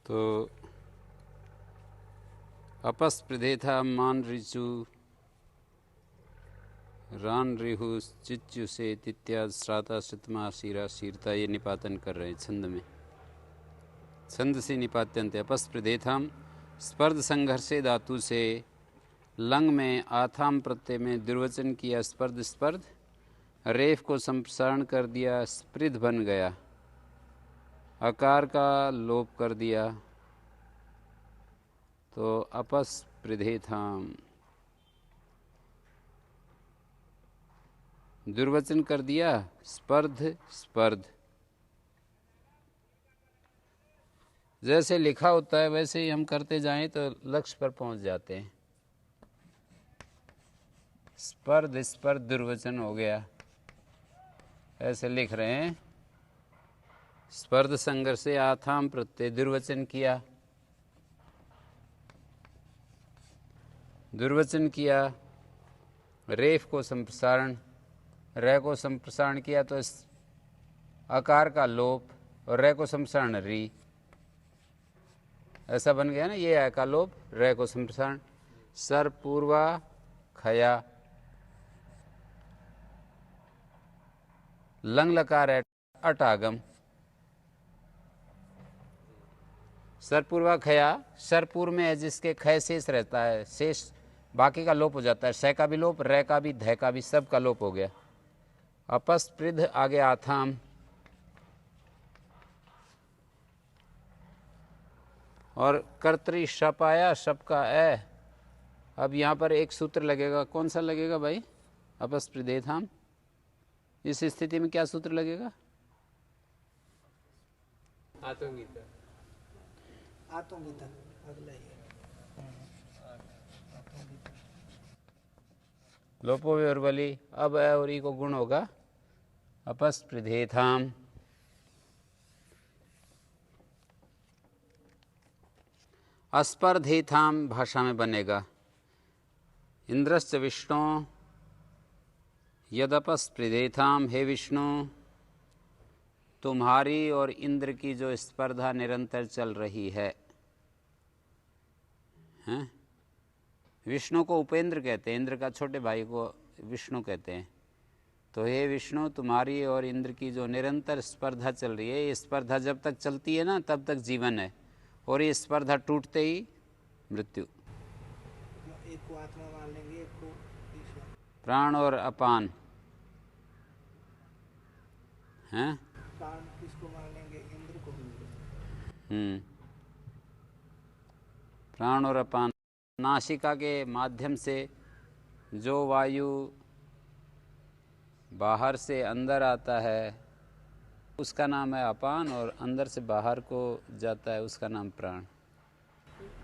तो अपस्पृधेथा मान ऋचु रान रिहु चिच्यु से तित्याद श्राता शतमा शीरा शीरता, ये निपातन कर रहे हैं छंद में। छंद से निपात्यंत अपस्पृधेथाम स्पर्ध संघर्षे धातु से लंग में आथाम प्रत्यय में दुर्वचन किया स्पर्ध स्पर्ध, रेफ को संप्रसारण कर दिया स्पृध बन गया, अकार का लोप कर दिया तो अपस्पृधेथाम, दुर्वचन कर दिया स्पर्ध स्पर्ध। जैसे लिखा होता है वैसे ही हम करते जाएं तो लक्ष्य पर पहुंच जाते हैं। स्पर्ध स्पर्ध दुर्वचन हो गया, ऐसे लिख रहे हैं। स्पर्ध संघर्ष से आथाम प्रत्यय दुर्वचन किया, दुर्वचन किया, रेफ को संप्रसारण, रे को संप्रसारण किया तो अकार का लोप और रे को संप्रसारण री, ऐसा बन गया ना। ये है का लोप, रे को संप्रसारण। सर पूर्वा खया, लंग लकार अटागम, सरपूर्वा खया, सरपूर्व में है जिसके खय शेष रहता है, शेष बाकी का लोप हो जाता है। श का भी लोप, रे का भी, ध का भी, सब का लोप हो गया। अपस्पृध आगे आथाम, और कर्तरी शप आया, शप का ए। अब यहाँ पर एक सूत्र लगेगा, कौन सा लगेगा भाई? अपस्पृधेथाम। इस स्थिति में क्या सूत्र लगेगा? आतंगिता, आतंगिता अगला ही लोपो विवर्बली, अब ए और ई को गुण होगा अपस्पृधेथाम। अस्पर्धेथाम भाषा में बनेगा इंद्रश्च विष्णु यदपस्पृधेथाम, हे विष्णु तुम्हारी और इंद्र की जो स्पर्धा निरंतर चल रही है, हैं? विष्णु को उपेंद्र कहते हैं, इंद्र का छोटे भाई को विष्णु कहते हैं। तो हे विष्णु तुम्हारी और इंद्र की जो निरंतर स्पर्धा चल रही है, ये स्पर्धा जब तक चलती है ना तब तक जीवन है, और ये स्पर्धा टूटते ही मृत्यु। एक को आत्मा मान लेंगे, एक को ईश्वर। प्राण और अपान हैं? प्राण किसको मान लेंगे? इंद्र को। प्राण और अपान। नासिका के माध्यम से जो वायु बाहर से अंदर आता है उसका नाम है अपान, और अंदर से बाहर को जाता है उसका नाम प्राण।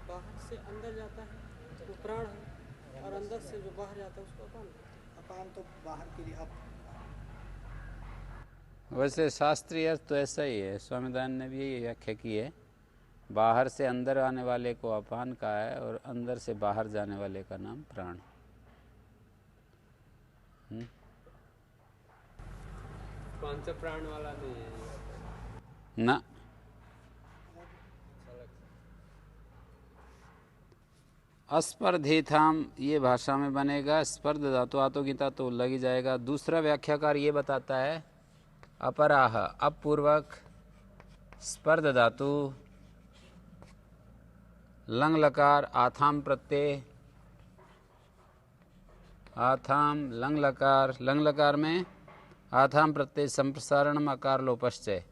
बाहर से अंदर जाता है वो प्राण है, और अंदर से जो बाहर जाता है उसको अपान। अपान तो बाहर के लिए वैसे शास्त्रीय अर्थ तो ऐसा ही है, स्वामी दयानंद ने भी यही व्याख्या की है। बाहर से अंदर आने वाले को अपान कहा है, और अंदर से बाहर जाने वाले का नाम प्राण। पंच प्राण वाला नहीं है ना। अस्पर्धेथाम ये भाषा में बनेगा, स्पर्ध धातु आतो गीता तो लगी जाएगा। दूसरा व्याख्याकार ये बताता है अपराह, अपूर्वक स्पर्ध धातु लंग लकार आथाम प्रत्यय, आथाम लंग लकार, लंग लकार में आथाम प्रत्यय संप्रसारण अकार लोपश्चय,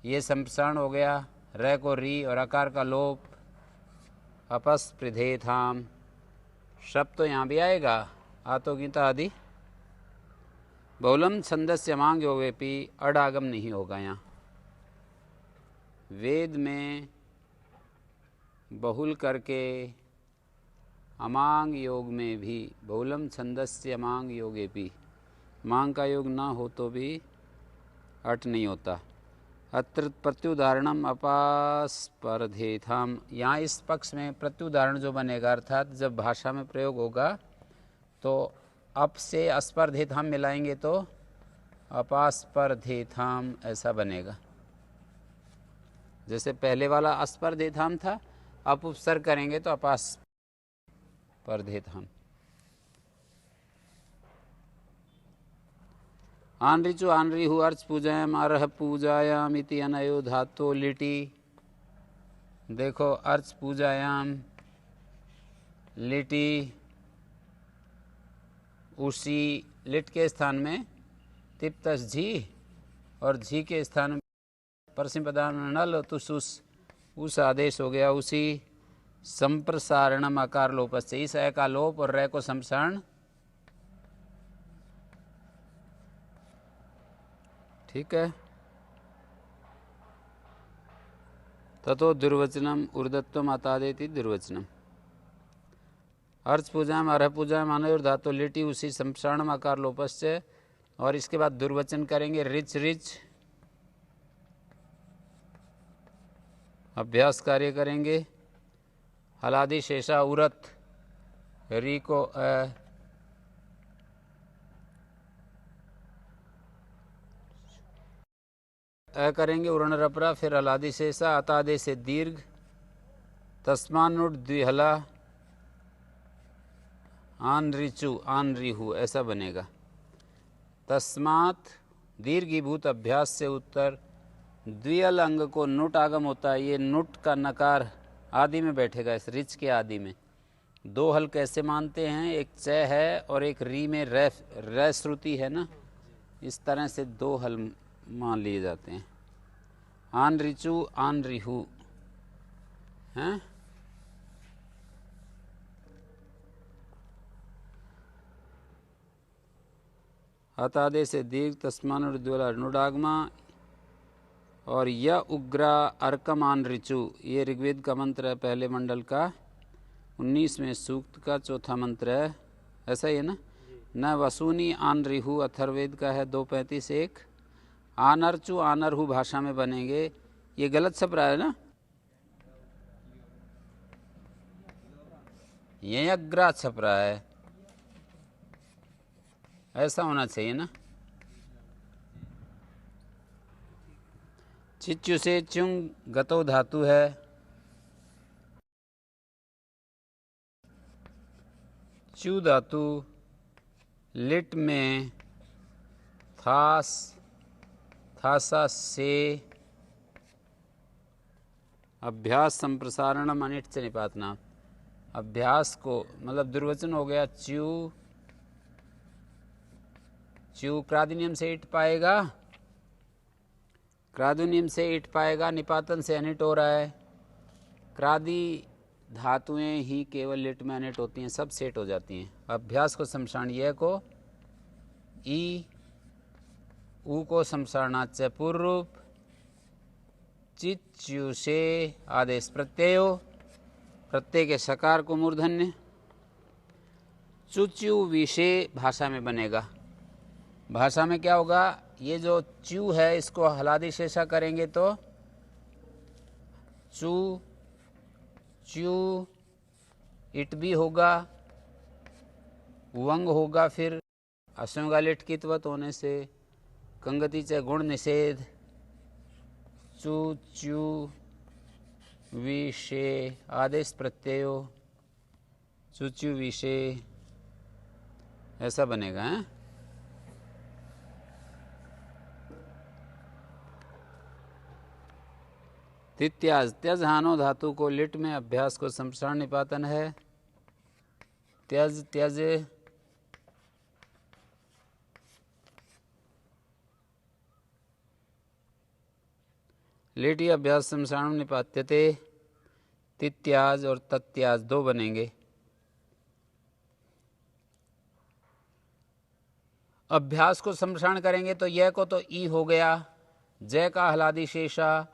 ये संप्रसारण हो गया, रे को री और अकार का लोप। अपस्पृधेथाम शब्द तो यहाँ भी आएगा, आतो गीता आदि। बहुलम छंदस्य मांग योगेपि, अडागम नहीं होगा यहाँ। वेद में बहुल करके अमांग योग में भी, बहुलम छंदस्य अमांग योगेपि, मांग का योग ना हो तो भी अट नहीं होता। अत्र प्रत्युदाहरणम अपास्पर्धेथाम, यहाँ इस पक्ष में प्रत्युदाहरण जो बनेगा, अर्थात जब भाषा में प्रयोग होगा तो अप से अस्पर्धेथाम मिलाएंगे तो अपास्पर्धेथाम ऐसा बनेगा। जैसे पहले वाला अस्पर्धेधाम था, अब उपसर्ग करेंगे तो अपास्पर्धेधाम। आनृचु आनरिहु अर्च पूजायाम अरह पूजायाम इति अनयो धातो लिटि। देखो अर्च पूजायाम लिटि, उसी लिट के स्थान में तिप्तस झी और झी के स्थान में परसिम पदान नल उस आदेश हो गया। उसी संप्रसारणम आकार लोप से, इस ए का लोप और रे को संप्रसारण। ठीक है। ततो दुर्वचनम ऊर्धत्वम अतादेति दुर्वचनम। अर्च पूजाम अर्ह पूजाम अनयोर धातु लिटि उसी संप्रसारणम आकार लोपस्य, और इसके बाद दुर्वचन करेंगे रिच रिच, अभ्यास कार्य करेंगे। हलादि शेषा उरत, री को करेंगे उरण रपरा, फिर हलादि शेषा अतादे से दीर्घ, तस्मानुट द्विहला आन रिचु आन रिहु, ऐसा बनेगा। तस्मात दीर्घीभूत अभ्यास से उत्तर द्वियल अंग को नुट आगम होता है। ये नुट का नकार आदि में बैठेगा, इस रिच के आदि में। दो हल कैसे मानते हैं, एक च है और एक री में रै श्रुति है ना, इस तरह से दो हल मान लिए जाते हैं। आन रिचु आन रिहु हैं। अतादे से दीर्घ तस्मानुद्वला नुडागमा, और य उग्रा अर्कम आन रिचु, ये ऋग्वेद का मंत्र है, पहले मंडल का 19वें सूक्त का चौथा मंत्र है, ऐसा ही है ना। न वसूनी आन रिहु अथर्वेद का है 2:35 1। आनरचु आनरहु भाषा में बनेंगे। ये गलत छप रहा है ना, ये अग्रा छप रहा है, ऐसा होना चाहिए ना। चिच्चु से चुंग गतो धातु है, चू धातु लिट में थास थासा से अभ्यास संप्रसारणम अनिट से निपातना। अभ्यास को मतलब दुर्वचन हो गया। च्यू च्यू क्रादिनियम से इट पाएगा, क्रादुनियम से इट पाएगा, निपातन से अनिट हो रहा है। क्रादि धातुएं ही केवल लिट में अनिट होती हैं, सब सेट हो जाती हैं। अभ्यास को शमशान यह को ई, ऊ को शमशानाच पूर्व रूप, चिच्यु से आदेश प्रत्ययो, प्रत्यय के सकार को मूर्धन्य। चुच्यु विषे भाषा में बनेगा। भाषा में क्या होगा, ये जो च्यू है इसको हलादि शेषा करेंगे तो चू च्यू, इट भी होगा, वंग होगा, फिर असंगालिट कित्वत होने से कंगति च गुण निषेध। चू च्यू विषे आदेश प्रत्ययो, चुच्यू विषे, ऐसा बनेगा है? तित्याज त्यज हानो धातु को लिट में अभ्यास को संप्रसारण निपातन है। त्यज त्यज लिटी अभ्यास संप्रसारण निपात्यते। तित्याज और तत्याज दो बनेंगे। अभ्यास को संप्रसारण करेंगे तो यह को तो ई हो गया, जय का हलादि शेषा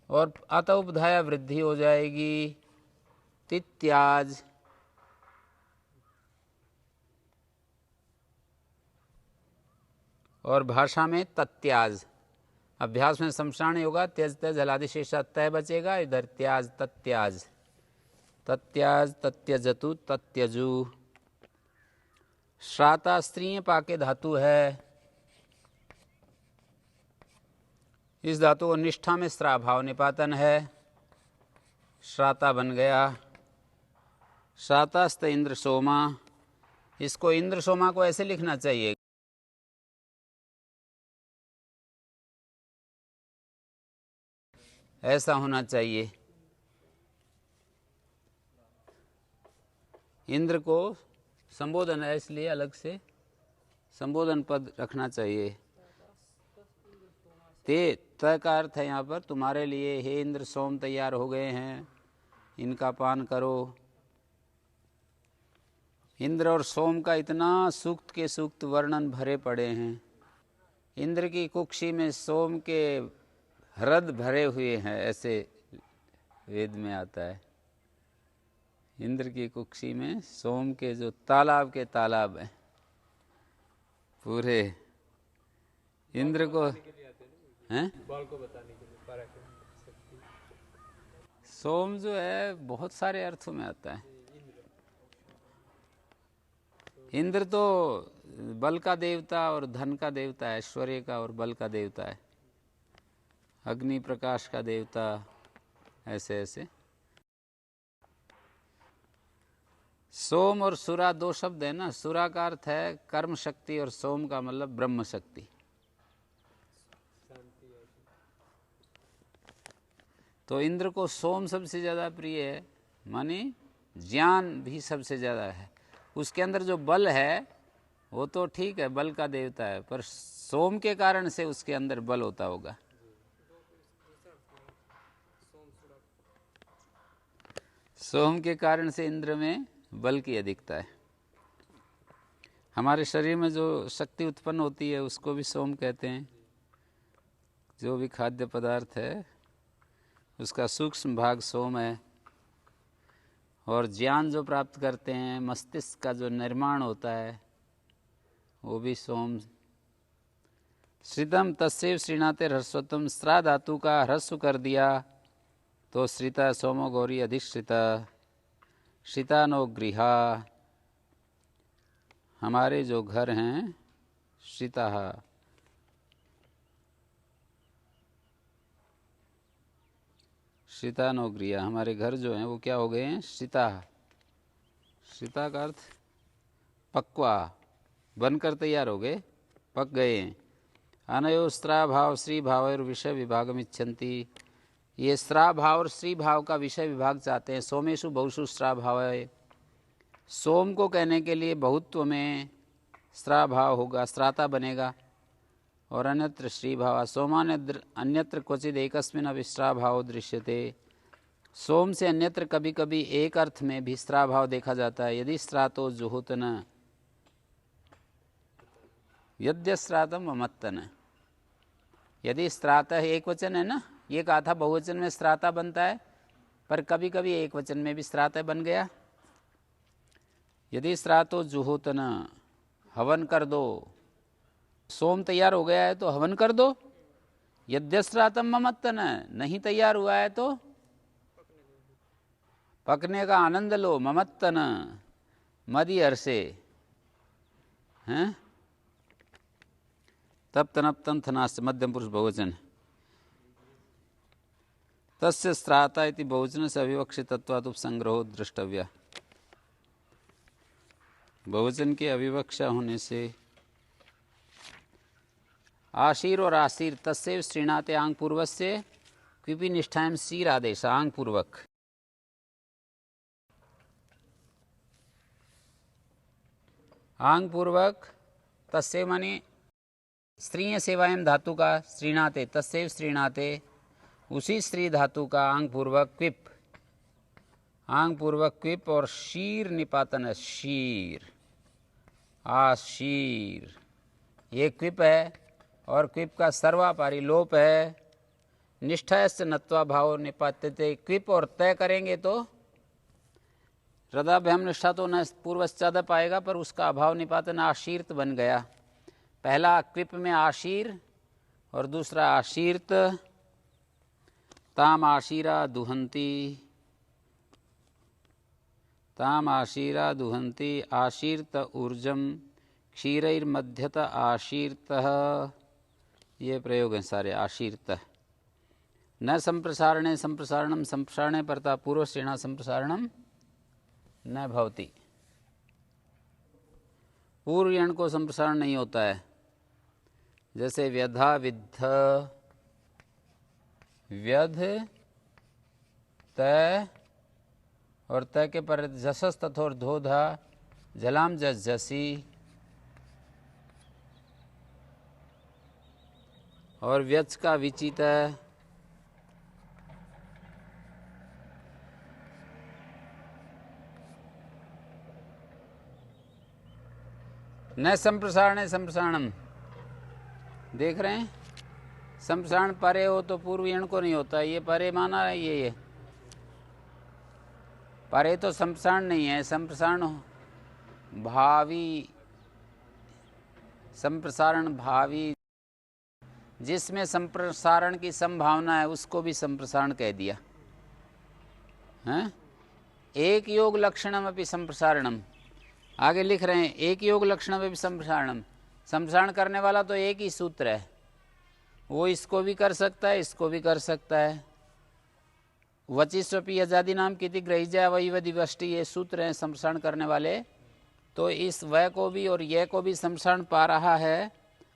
और अत उपधाया वृद्धि हो जाएगी। तित्याज और भाषा में तत्याज। अभ्यास में संप्रसारण होगा, त्यज त्यज हलादि शेषा तय बचेगा, इधर त्याज तत्याज, तत्याज तत्यजतु तत्यजु। श्राता स्त्रीय पाके धातु है, इस धातु को निष्ठा में स्रा भाव निपातन है, श्राता बन गया। श्रातास्त इंद्र सोमा, इसको इंद्र सोमा को ऐसे लिखना चाहिए, ऐसा होना चाहिए। इंद्र को संबोधन है इसलिए अलग से संबोधन पद रखना चाहिए। ते त का अर्थ है यहाँ पर तुम्हारे लिए, हे इंद्र सोम तैयार हो गए हैं, इनका पान करो। इंद्र और सोम का इतना सूक्त के सूक्त वर्णन भरे पड़े हैं। इंद्र की कुक्षी में सोम के ह्रद भरे हुए हैं, ऐसे वेद में आता है। इंद्र की कुक्षी में सोम के जो तालाब के तालाब हैं पूरे, इंद्र को हैं बल को बताने के लिए पराक्रम शक्ति। सोम जो है बहुत सारे अर्थों में आता है। इंद्र तो बल का देवता और धन का देवता है, ऐश्वर्य का और बल का देवता है, अग्नि प्रकाश का देवता, ऐसे ऐसे। सोम और सुरा दो शब्द है ना, सुरा का अर्थ है कर्म शक्ति और सोम का मतलब ब्रह्म शक्ति। तो इंद्र को सोम सबसे ज़्यादा प्रिय है, माने ज्ञान भी सबसे ज़्यादा है। उसके अंदर जो बल है वो तो ठीक है, बल का देवता है, पर सोम के कारण से उसके अंदर बल होता होगा। सोम के कारण से इंद्र में बल की अधिकता है। हमारे शरीर में जो शक्ति उत्पन्न होती है उसको भी सोम कहते हैं। जो भी खाद्य पदार्थ है उसका सूक्ष्म भाग सोम है। और ज्ञान जो प्राप्त करते हैं, मस्तिष्क का जो निर्माण होता है वो भी सोम। श्रितम तस्यैव श्रीणाते ह्रस्वत्वम, स्रा धातु का ह्रस्व कर दिया तो श्रिता सोमो गौरी अधिश्रिता। श्रितानो गृहा, हमारे जो घर हैं, श्रिता श्रितानो गृहा, हमारे घर जो हैं वो क्या हो गए हैं, श्रिता। श्रिता का अर्थ पक्वा, बनकर तैयार हो गए, पक गए हैं। अनयो स्त्रा भाव श्री भाव और विषय विभागम इच्छन्ति, ये स्त्रा भाव और श्री भाव का विषय विभाग चाहते हैं। सोमेशु बहुषु स्त्रा भाव है, सोम को कहने के लिए बहुत्व में स्त्रा भाव होगा, स्त्राता बनेगा। और अन्यत्र श्री भाव, सोमान अन्यत्र क्वचित एकस्मिन अभिस्त्रा भाव दृश्यते, सोम से अन्यत्र कभी कभी एक अर्थ में भी स्त्रा भाव देखा जाता है। यदि स्त्रातो जुहुतन, यद्य स्त्रातम अमत्तन, यदि स्त्राता एक वचन है ना, ये कहा था बहुवचन में स्त्राता बनता है, पर कभी कभी एक वचन में भी स्त्राता बन गया। यदि स्त्रातो जुहुतन, हवन कर दो, सोम तैयार हो गया है तो हवन कर दो। यद्यस्त्रातम ममत्तन, नहीं तैयार हुआ है तो पकने का आनंद लो, ममत्तन, मदी अरसे हैं। तब तनप तंथनाश्च, मध्यम पुरुष बहुवचन। तस्य स्त्राता इति बहुवचन से अविवक्षितत्वात् उपसंग्रहो द्रष्टव्य, बहुवचन की अविवक्षा होने से। आशीर और आशीर तस्यैव श्रीणाते आंग पूर्वस्य क्विपि निष्ठायां शीर आदेश, आंग पूर्वक। आंग पूर्वक तस्यैव माने स्त्रीय सेवाएं धातु का श्रीणाते, तस्यैव श्रीणाते, उसी स्त्री धातु का आंग पूर्वक क्विप, आंग पूर्वक क्विप और शीर निपातन है, शीर, आशीर, ये क्विप है और क्विप का सर्वापारी लोप है। निष्ठायश्च नत्वा भाव निपात्यते, क्विप और तय करेंगे तो हृदयाभ्याम निष्ठा तो न पूर्वश्चादप आएगा, पर उसका अभाव निपातन आशीर्त बन गया। पहला क्विप में आशीर और दूसरा आशीर्त। ताम आशीरा दुहंती, ताम आशीरा दुहंती, आशीर्त ऊर्जम क्षीरैर्मध्यत आशीर्तः, ये प्रयोग हैं सारे। आशीर्त न संप्रसारणे संप्रसारणम संप्रसारणे परता पूर्वश्रेणा संप्रसारणम न भवति। पूर्व यण को संप्रसारण नहीं होता है। जैसे व्यधा विद्ध व्यध तय और तय के पर जसस तथोर धोधा जलाम जस जसी और व्यच का विचित न संप्रसारणे संप्रसारणम। देख रहे हैं, संप्रसारण परे हो तो पूर्व यण को नहीं होता। ये परे माना है, ये परे तो संप्रसारण नहीं है। संप्रसारण भावी, संप्रसारण भावी, जिसमें संप्रसारण की संभावना है उसको भी संप्रसारण कह दिया है। एक योग लक्षणम अपि संप्रसारणम। आगे लिख रहे हैं एक योग लक्षणम अपि संप्रसारणम। संप्रसारण करने वाला तो एक ही सूत्र है, वो इसको भी कर सकता है, इसको भी कर सकता है। वचिस्वपि यजादि नाम किति ग्रहिजा वही वदिवष्टि, ये सूत्र हैं संप्रसारण करने वाले। तो इस वय को भी और यह को भी संप्रसारण पा रहा है।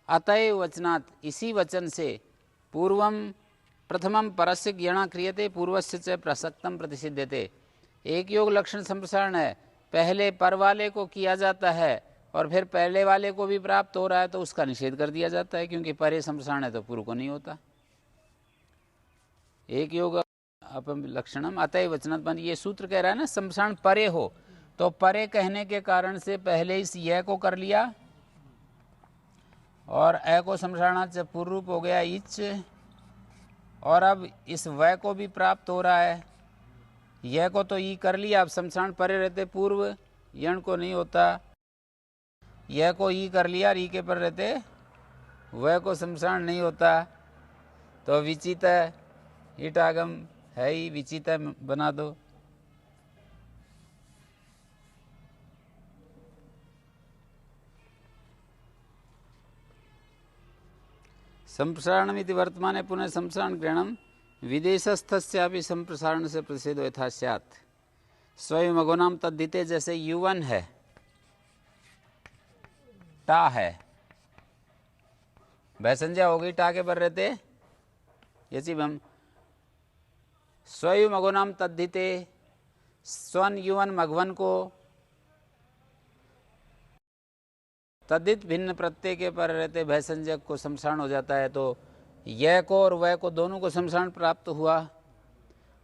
अतएव वचनात्, इसी वचन से पूर्वम प्रथमम परस्य ज्ञणा क्रियते पूर्वस्य च प्रसक्तम प्रतिसिध्यते। एक योग लक्षण संप्रसारण है, पहले पर वाले को किया जाता है और फिर पहले वाले को भी प्राप्त हो रहा है तो उसका निषेध कर दिया जाता है, क्योंकि परे संप्रसारण है तो पूर्व को नहीं होता। एक योग अपम लक्षणम अतएव वचनात्, ये सूत्र कह रहा है ना संप्रसारण परे हो, तो परे कहने के कारण से पहले इस यह को कर लिया और ए को संप्रसारणात् से पूर्व रूप हो गया इच, और अब इस वय को भी प्राप्त हो रहा है। यह को तो ई कर लिया, अब संप्रसारण परे रहते पूर्व यण को नहीं होता। यह को ई कर लिया, ई के पर रहते वह को संप्रसारण नहीं होता। तो विचित ईटागम है ही, विचित बना दो। संप्रसारणमिति वर्तमाने पुनः संप्रसारण ग्रहणम विदेशस्थस्यापि संप्रसारण से प्रतिषेधो यथा स्यात्। स्वयं अगोनाम तद्धिते, जैसे युवन है, टा है, भयसंज्ञा हो गई, टा के पर रहते यचिबम। स्वयं अगोनाम तद्धिते, स्वन युवन मघवन को तद्धित भिन्न प्रत्यय के पर रहते भयसंज्ञक को संप्रसारण हो जाता है। तो यह को और वह को दोनों को संप्रसारण प्राप्त हुआ,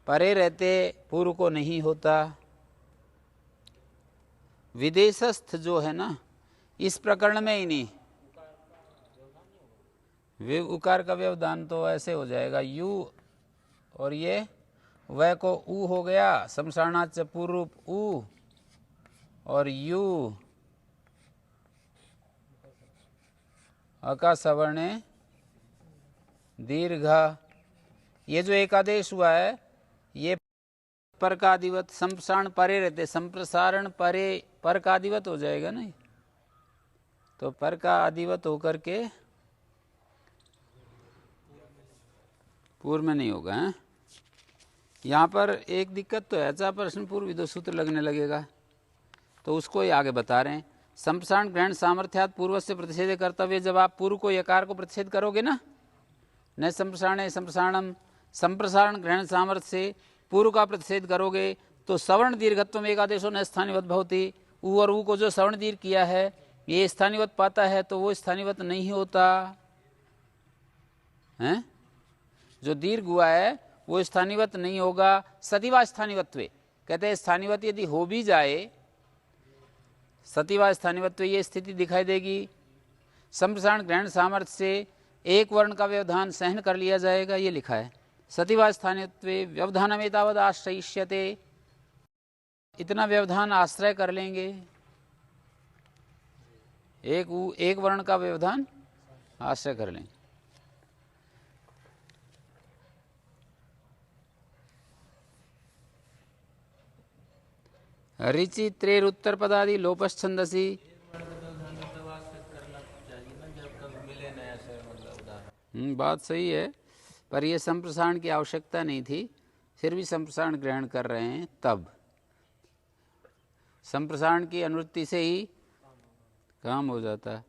परे रहते पूर्व को नहीं होता। विदेशस्थ जो है ना, इस प्रकरण में ही नहीं, वे उकार का व्यवधान तो ऐसे हो जाएगा यू और ये वह को ऊ हो गया, संप्रसारणात् से पूर्व रूप ऊ और यू अका सवर्णे दीर्घ। ये जो एकादेश हुआ है ये पर का अधिवत, संप्रसारण परे रहते, संप्रसारण परे पर का अधिवत हो जाएगा नहीं, तो पर का अधिवत होकर के पूर्व में नहीं होगा है? यहाँ पर एक दिक्कत तो है, ऐसा प्रश्न पूर्व विदो सूत्र लगने लगेगा, तो उसको ही आगे बता रहे हैं। संप्रसारण ग्रहण सामर्थ्यात् पूर्व से प्रतिषेध कर्तव्य, जब आप पूर्व को यकार को प्रतिषेध करोगे ना, न संप्रसारण संप्रसारणम, संप्रसारण ग्रहण सामर्थ्य से पूर्व का प्रतिषेध करोगे तो सवर्ण दीर्घत्व में एकादेशो न स्थानीवत भवति। ऊ और ऊ को जो सवर्ण दीर्घ किया है ये स्थानीवत पाता है तो वो स्थानीवत नहीं होता है। जो दीर्घ हुआ है वो स्थानीवत नहीं होगा। सतिवा स्थानीवत्वे, कहते हैं स्थानीवत यदि हो भी जाए, सतिवा स्थानीवत्व ये स्थिति दिखाई देगी। संप्रसारण ग्रहण सामर्थ्य से एक वर्ण का व्यवधान सहन कर लिया जाएगा, ये लिखा है। सतिवा स्थानीयत्वे व्यवधानमेतावद आश्रयिष्यते, इतना व्यवधान आश्रय कर लेंगे, एक वर्ण का व्यवधान आश्रय कर लेंगे। रिचि त्रेर उत्तर पदादि लोपश्छंदसी, बात सही है। पर ये संप्रसारण की आवश्यकता नहीं थी, फिर भी संप्रसारण ग्रहण कर रहे हैं। तब संप्रसारण की अनुवृत्ति से ही काम हो जाता है,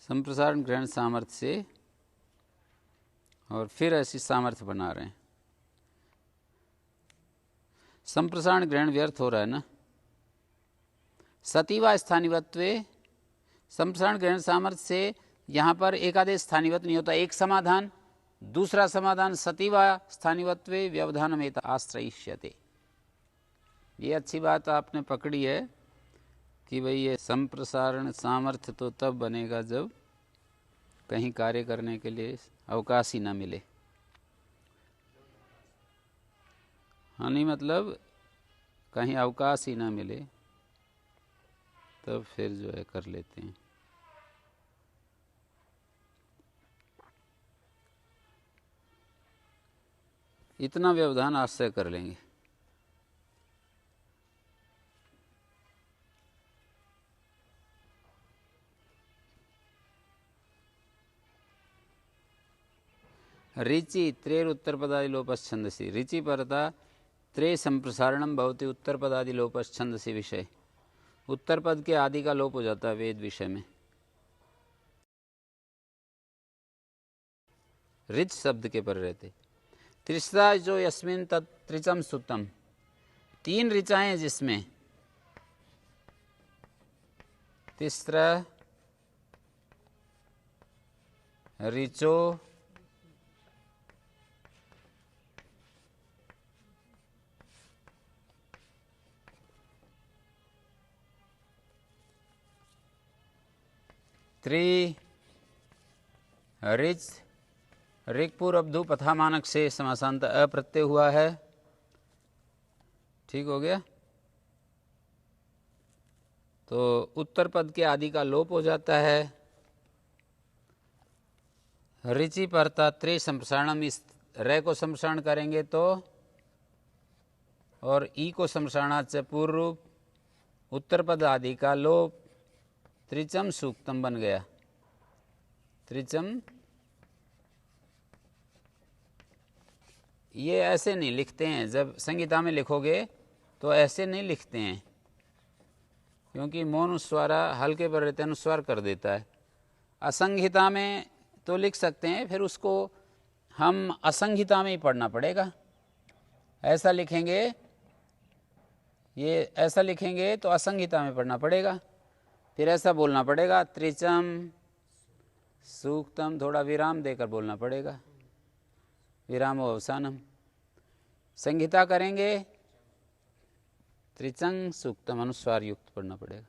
संप्रसारण ग्रहण सामर्थ्य से, और फिर ऐसी सामर्थ्य बना रहे हैं। संप्रसारण ग्रहण व्यर्थ हो रहा है ना। सतीवा स्थानिवत्वे, संप्रसारण ग्रहण सामर्थ्य से यहाँ पर एकादेश स्थानिवत नहीं होता। एक समाधान, दूसरा समाधान सतीवा स्थानिवत्वे व्यवधानमेत आश्रयिष्यते। ये अच्छी बात आपने पकड़ी है कि भाई ये संप्रसारण सामर्थ्य तो तब बनेगा जब कहीं कार्य करने के लिए अवकाश ही ना मिले। हाँ, नहीं मतलब कहीं अवकाश ही ना मिले, तब फिर जो है कर लेते हैं। इतना व्यवधान आश्रय कर लेंगे। ऋचि त्रेर उत्तर पदादि लोपच्छंदसी, ऋचि परता त्रे संप्रसारणम भवति उत्तर पदादि लोपच्छंदसी विषय। उत्तर पद के आदि का लोप हो जाता है वेद विषय में। ऋच शब्द के पर रहते। त्रिस्रा जो यस्मिन तत्रिचम सुतम, तीन ऋचाएं जिसमें, तिस्रा ऋचो त्रि ऋच, ऋक्पुर अब्धु पथा मानक से समासांत अप्रत्यय हुआ है। ठीक हो गया। तो उत्तर पद के आदि का लोप हो जाता है। ऋचि परता त्रे संप्रसारणम, इस रे को संप्रसारण करेंगे तो, और ई को संप्रसारणात् से पूर्व उत्तर पद आदि का लोप, त्रिचम सूक्तम बन गया। त्रिचम, ये ऐसे नहीं लिखते हैं, जब संहिता में लिखोगे तो ऐसे नहीं लिखते हैं, क्योंकि मौन स्वारा हल्के पर रहते अनुस्वार कर देता है। असंहिता में तो लिख सकते हैं, फिर उसको हम असंहिता में ही पढ़ना पड़ेगा। ऐसा लिखेंगे, ये ऐसा लिखेंगे तो असंहिता में पढ़ना पड़ेगा। फिर ऐसा बोलना पड़ेगा, त्रिचम सूक्तम, थोड़ा विराम देकर बोलना पड़ेगा, विराम अवसानम। संहिता करेंगे त्रिचंग सूक्तम, अनुस्वार युक्त पढ़ना पड़ेगा।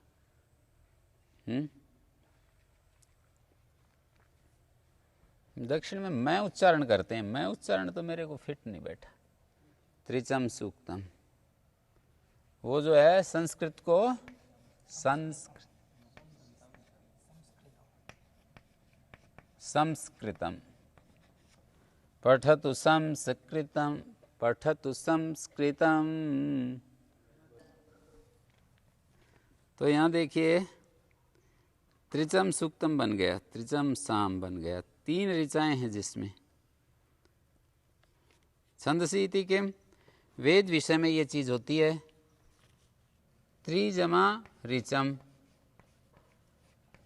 दक्षिण में मैं उच्चारण करते हैं, मैं उच्चारण तो मेरे को फिट नहीं बैठा। त्रिचम सूक्तम, वो जो है संस्कृत को संस्कृतम, पठतु संस्कृतम, पठतु संस्कृतम। तो यहाँ देखिए त्रिचम सूक्तम बन गया, त्रिचम साम बन गया। तीन ऋचाएं हैं जिसमें। छंदसी इति किम, वेद विषय में ये चीज होती है। त्रिजमा ऋचम,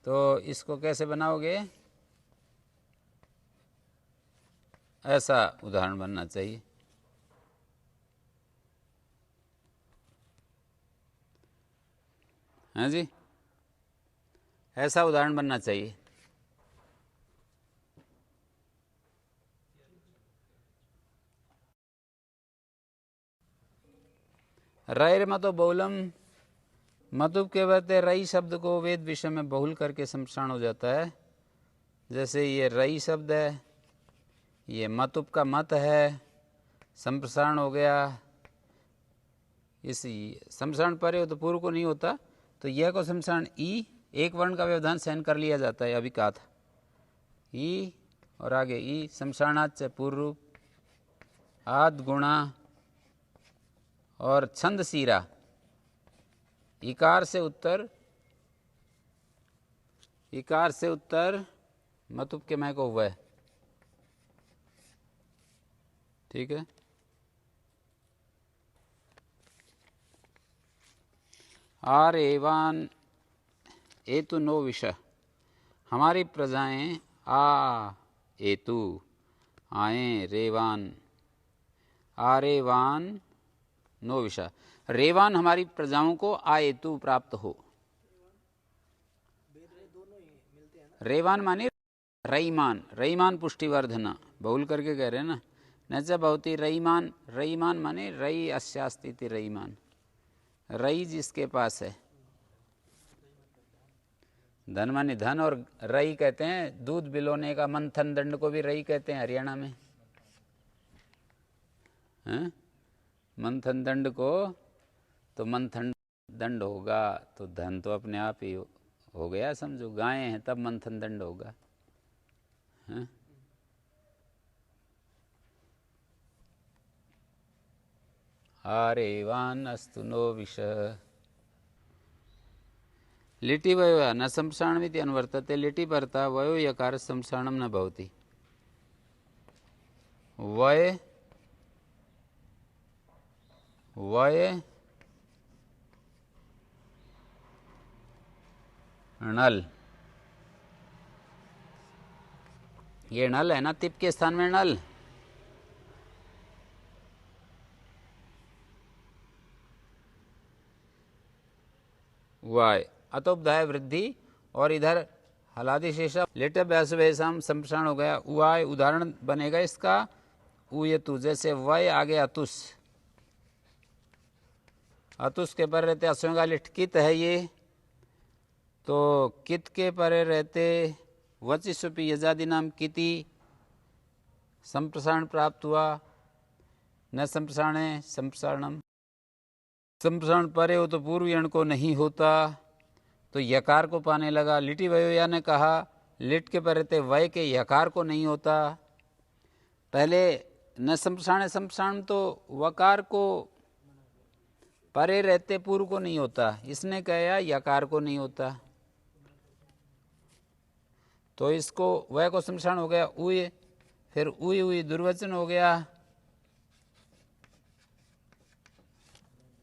तो इसको कैसे बनाओगे, ऐसा उदाहरण बनना चाहिए। हाँ जी, ऐसा उदाहरण बनना चाहिए। रैर मतो बहुलम, मतुब के बदले रई शब्द को वेद विषय में बहुल करके संप्रसारण हो जाता है। जैसे ये रई शब्द है, ये मतुब का मत है, संप्रसारण हो गया। इस संप्रसारण परे हो तो पूर्व को नहीं होता, तो यह को संप्रसारण ई, एक वर्ण का व्यवधान सहन कर लिया जाता है, अभी कहा था। ई और आगे ई, संप्रसारणात् से पूर्व, आद गुणा और छंद सीरा, इकार से उत्तर, इकार से उत्तर मतुब के मैं को हुआ है। ठीक है। आर एवान एतु नो विषय, हमारी प्रजाएं आ एतु आए, रेवान आरेवान नो विषय, रेवान हमारी प्रजाओं को आ एतु प्राप्त हो। रेवान माने रईमान, रईमान पुष्टिवर्धना, बहुल करके कह रहे हैं ना। न च भवति रईमान, रईमान माने रई अस्यास्ति रईमान, रई जिसके पास है, धन माने धन, और रई कहते हैं दूध बिलोने का, मंथन दंड को भी रई कहते हैं हरियाणा में, हैं? मंथन दंड को तो मंथन दंड होगा तो धन तो अपने आप ही हो गया, समझो। गायें हैं तब मंथन दंड होगा, हैं? आरेवान अस्तु नो विषय। लिटि वयो न संसारणमिति अनुवर्तते, लिटि परता वयो यकार संसारणम न भवति। वय वय नल, ये नल है ना, तिप के स्थान में नल, वाय अतोपधाय वृद्धि, और इधर हलादि शेषा लेट व्यासवेशम संप्रसारण हो गया। वाय उदाहरण बनेगा इसका उयतु, जैसे वय आगे अतुस, अतुस के पर रहते असों का लिट कित है ये, तो कित के परे रहते वचिस्वपि यजादि नाम किति, संप्रसारण प्राप्त हुआ। न संप्रसारणे संप्रसारणम, संप्रसारण परे हो तो पूर्व को नहीं होता, तो यकार को पाने लगा। लिटि वयोया ने कहा लिट के पर रहते वय के यकार को नहीं होता। पहले न संप्रसारण संप्रसारण तो वकार को परे रहते पूर्व को नहीं होता, इसने कहा यकार को नहीं होता, तो इसको वय को संप्रसारण हो गया उय, फिर उय उय दुर्वचन हो गया।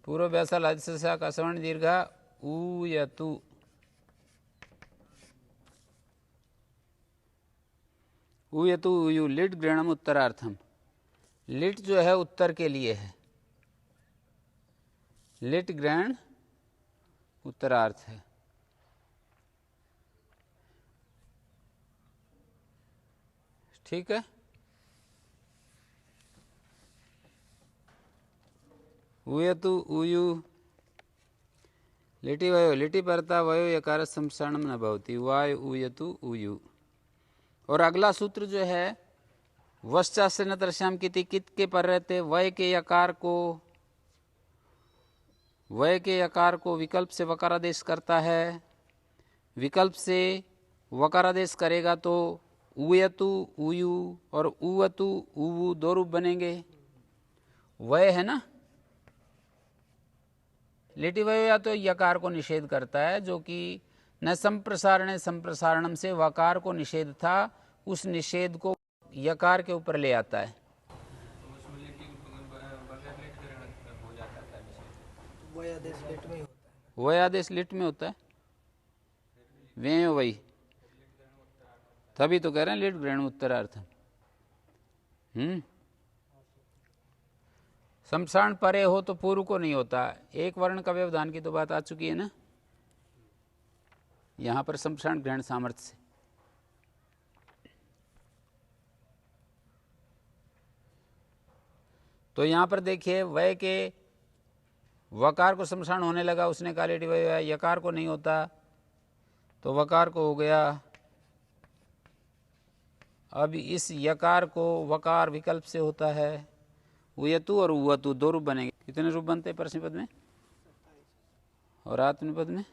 पूर्व व्यासा लादिशा का सवर्ण दीर्घा उयतु, उयतु उयु लिट ग्रहणम उत्तरार्थम, लिट जो है उत्तर के लिए है, लिट ग्रहण उत्तरार्थ है। ठीक है। उयतु उयु लिटि वयो, लिटि परता वयो यकार संप्रसारणम न भवति, वाय उयतु उयु। और अगला सूत्र जो है वश्चास्य न दर्श्याम किति, कित के पर रहते वय के यकार को, वय के यकार को विकल्प से वकारादेश करता है, विकल्प से वकारादेश करेगा तो उयतु उयु और उवतु उवु दो रूप बनेंगे। वय है ना, लिटि वय या तो यकार को निषेध करता है, जो कि न संप्रसारण संप्रसारणम से वकार को निषेध था, उस निषेध को यकार के ऊपर ले आता है। वय आदेश लिट में होता है, वय आदेश लिट में होता है, वे वही, तभी तो कह रहे हैं लिट ग्रहण उत्तरार्थ। संप्रसारण परे हो तो पूर्व को नहीं होता, एक वर्ण का व्यवधान की तो बात आ चुकी है ना, यहां पर संप्रसारण ग्रहण सामर्थ्य से। तो यहां पर देखिए वय के वकार को संप्रसारण होने लगा, उसने कहा लिटि वय, यकार को नहीं होता तो वकार को हो गया। अब इस यकार को वकार विकल्प से होता है, उयतु और उवतु दो रूप बनेंगे। कितने रूप बनते हैं प्रश्न पद में और आत्मपद में?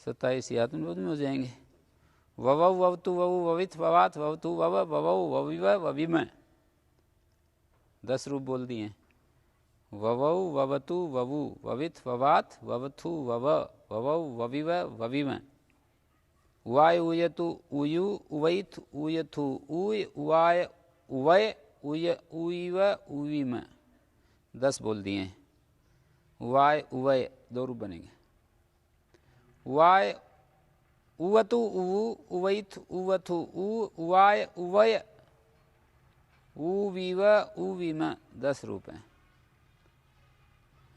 27 आत्मपद में हो जाएंगे। ववौ ववतु ववु वविथ ववाथ ववतु वव ववौ वविव वविम, 10 रूप बोल दिए। ववौ ववतु ववु वविथ ववाथ ववथु वव ववौ वविव वविम। वाय उयतु उयु उवैथ उयथु उय उवाय उवय उय उइव उविम 10 बोल दिए हैं। वाय उवय 2 रूप बनेंगे। वाय उवतु उवु उवैथ उवथु उ उवाय उवय उवीव उवीम 10 रूप हैं।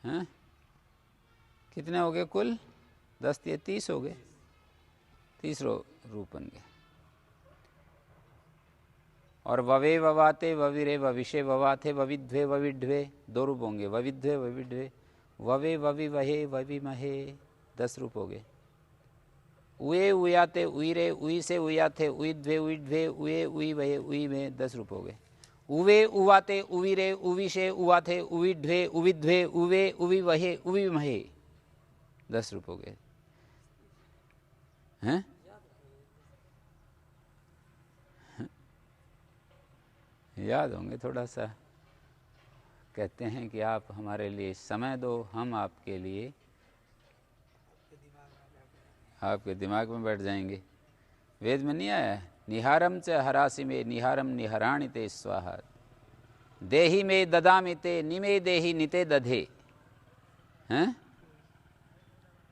हैं? कितने हो गए कुल? 10 या 30 हो गए। 30 रूप बन गए। और ववे ववाते वविरे वविषे ववाथे वविध्वे वविड्वे 2 रूप होंगे। वविध्वे वविड्वे ववे ववि वहे ववि महे 10 रूप हो गए। उए उयाते उइरे उई से उयाथे उइध्वे उइड्वे उए उई वहे उई में 10 रूप हो गए। उवे उवाते उविरे उविशे उवाथे उविड्वे उविध्वे उवे उवि वहे उवि महे 10 रूप हो गए। हैं? याद होंगे थोड़ा सा। कहते हैं कि आप हमारे लिए समय दो, हम आपके लिए आपके दिमाग में बैठ जाएंगे। वेद में नहीं आया है? निहारम च हरासि में निहारम निहराणि ते स्वाहा देहि में ददामि ते निमे देहि निते दधे। हैं?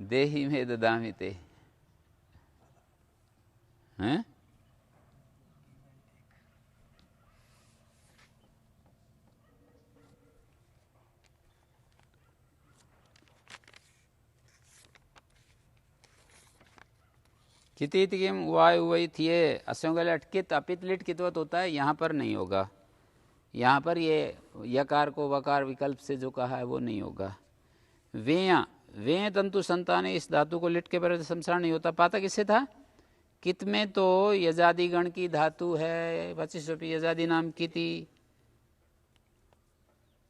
देहि में ददामि ते। हैं? किति किम वाय वही थिए अस्योगल अटकित अपित लिट कितवत होता है। यहाँ पर नहीं होगा। यहाँ पर ये यकार को वकार विकल्प से जो कहा है वो नहीं होगा। वेया वे तंतु संतान इस धातु को लिट के पर संसार नहीं होता। पाता किससे था? कित में तो यजादि गण की धातु है। 25 यजादि नाम किति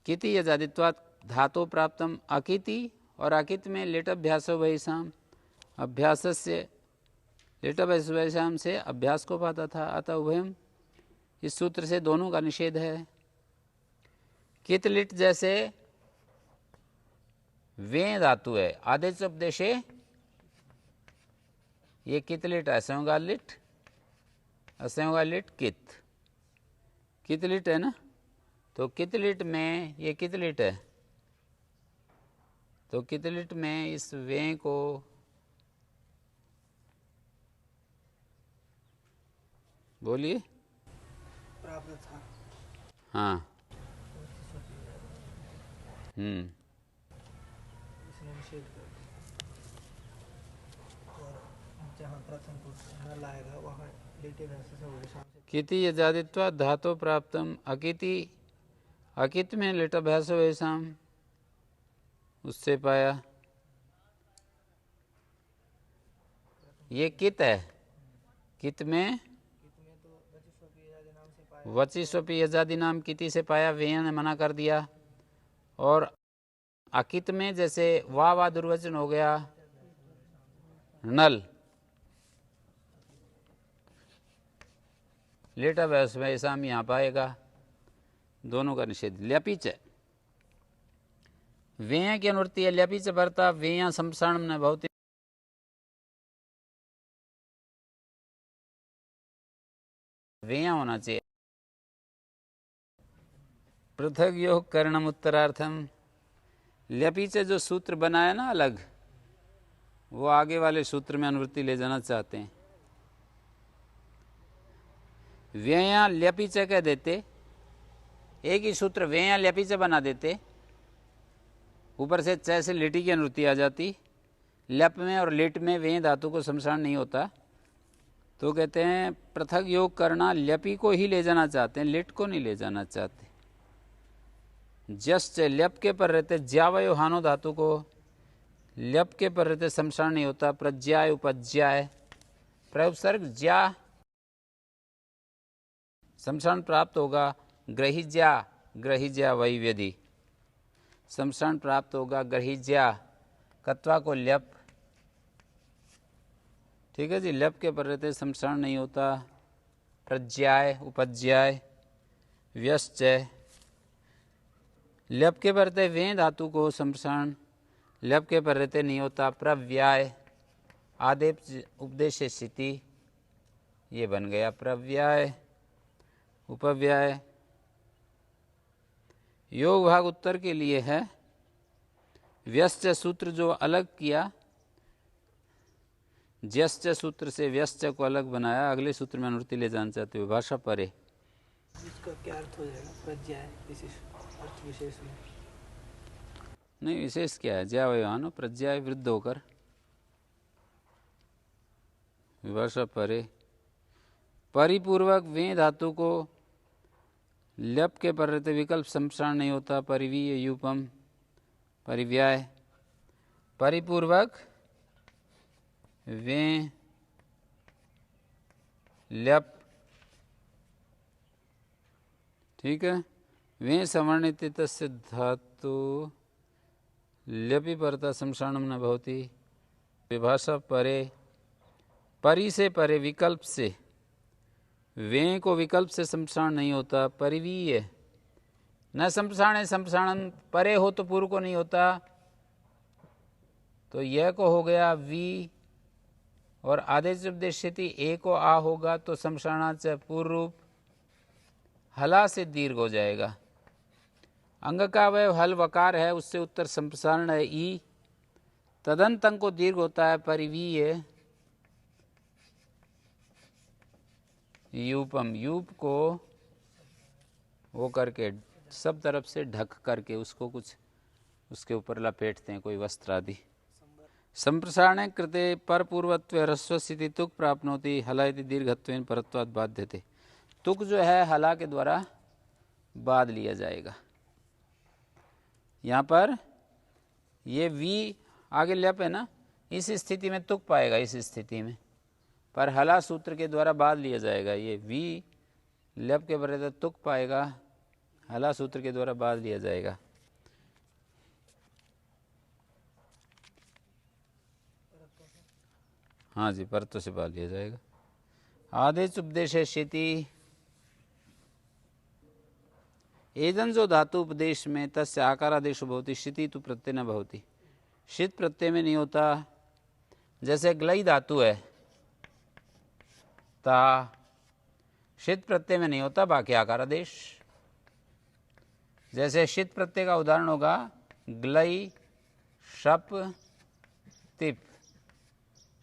किति यजादित्वात् धातु प्राप्तम अकिति और अकित में लिट अभ्यासो वैसाम अभ्यास से लिट वैसाम से अभ्यास को पाता था। अतः उभयम इस सूत्र से दोनों का निषेध है। कित लिट जैसे वे धातु है आदेश उपदेशे ये कित लिट असंगा लिट असंगा लिट कित लिट है ना। तो कित लिट में ये कित लिट है तो कित लिट में इस वे को बोलिए प्राप्त था। हाँ इसने निषेध कर दिया। और जहाँ प्रथम पुरुष न लाएगा वहाँ लेटे वैसे से होगा शाम से। किति यजादित्वा धातु प्राप्तम अकिति अकित में लिट अभ्यास वैसाम उससे पाया। ये कित है। कित में वचिस्वपी यजादि नाम किति से पाया। वेय ने मना कर दिया। और अकित में जैसे वाह दुर्वचन हो गया नल लेटा वैसा हम यहाँ पाएगा। दोनों का निषेध। ल्यपिच वेय की अनुवृत्ति है। ल्यपिच भरता वेय संसारण ने बहुत वेय होना चाहिए। पृथक योग करणम उत्तरार्थम ल्यपिच जो सूत्र बनाया ना अलग वो आगे वाले सूत्र में अनुवृत्ति ले जाना चाहते हैं। व्यया ल्यपिच कह देते एक ही सूत्र व्यया ल्यपिच बना देते। ऊपर से च से लिटी की अनुवृत्ति आ जाती। ल्यप में और लिट में वे धातु को शमशान नहीं होता। तो कहते हैं पृथक योग करना ल्यपी को ही ले जाना चाहते हैं लिट को नहीं ले जाना चाहते। जस्ट ल्यप के पर रहते ज्यावयो हानो धातु को ल्यप के पर रहते शमशान नहीं होता। प्रज्याय उपज्याय प्रउपसर्ग ज्या शमशान प्राप्त होगा। ग्रहिज्या वही व्यधि शमशान प्राप्त होगा। ग्रहिज्या कत्वा को ल्यप ठीक है जी। ल्यप के पर रहते शमशान नहीं होता। प्रज्याय उपज्याय व्यश्चय ल्यप के पर रहते वे धातु को शमशान ल्यप के पर रहते नहीं होता। प्रव्याय आदेश उपदेश स्थिति ये बन गया प्रव्याय उपव्याय योग भाग उत्तर के लिए है। व्यश्च सूत्र जो अलग किया, ज्यश्च सूत्र से व्यश्च को अलग बनाया, अगले सूत्र में अनुवृत्ति ले जाना चाहते हो। भाषा परे इसका क्या अर्थ हो जाएगा? प्रज्ञा विशेष अर्थ विशेष में नहीं, विशेष क्या है? ज्यावयवानो प्रज्ञा वृद्ध होकर विभाषा परे। परिपूर्वक वे धातु को ल्यप के पर रहते विकल्प संप्रसारण नहीं होता। परिवीय यूपम परिव्याय। परिपूर्वक वे ल्यप, ठीक है। वे सवर्णित तस्य धातु ल्यपि परता संप्रसारणम न भवति। विभाषा परे, परि से परे विकल्प से, वे को विकल्प से संप्रसारण नहीं होता। परिवीय न संप्रसारण, संप्रसारण परे हो तो पूर्व को नहीं होता, तो यह को हो गया वी, और आदेश उपदेश्यति ए को आ होगा तो संप्रसारणाच पूर्व रूप हला से दीर्घ हो जाएगा। अंग का अवयव हल वकार है, उससे उत्तर संप्रसारण है ई, तदंत अंग को दीर्घ होता है। परिवीय यूपम, यूप को वो करके सब तरफ से ढक करके उसको कुछ उसके ऊपर लपेटते हैं, कोई वस्त्र आदि। संप्रसारणे कृते परपूर्वत्व ह्रस्व स्थिति तुक प्राप्नोति हलायति दीर्घत्वेन परत्वात् बाध्यते। तुक जो है हला के द्वारा बाध लिया जाएगा। यहाँ पर ये वी आगे ल्यप है ना, इस स्थिति में तुक पाएगा, इस स्थिति में पर हला सूत्र के द्वारा बाध लिया जाएगा। ये वी ल्यप के बराबर तुक पाएगा, हला सूत्र के द्वारा बाध लिया जाएगा। हाँ जी, परत्व से बाध लिया जाएगा। आदेश उपदेश है शिति, एदन जो धातु उपदेश में तस्य आकारादेश भवति शिति तु प्रत्यय न भवति। शित प्रत्यय में नहीं होता। जैसे ग्लई धातु है ता, शित प्रत्यय में नहीं होता, बाकी आकारादेश। जैसे शित प्रत्यय का उदाहरण होगा ग्लई शप तिप,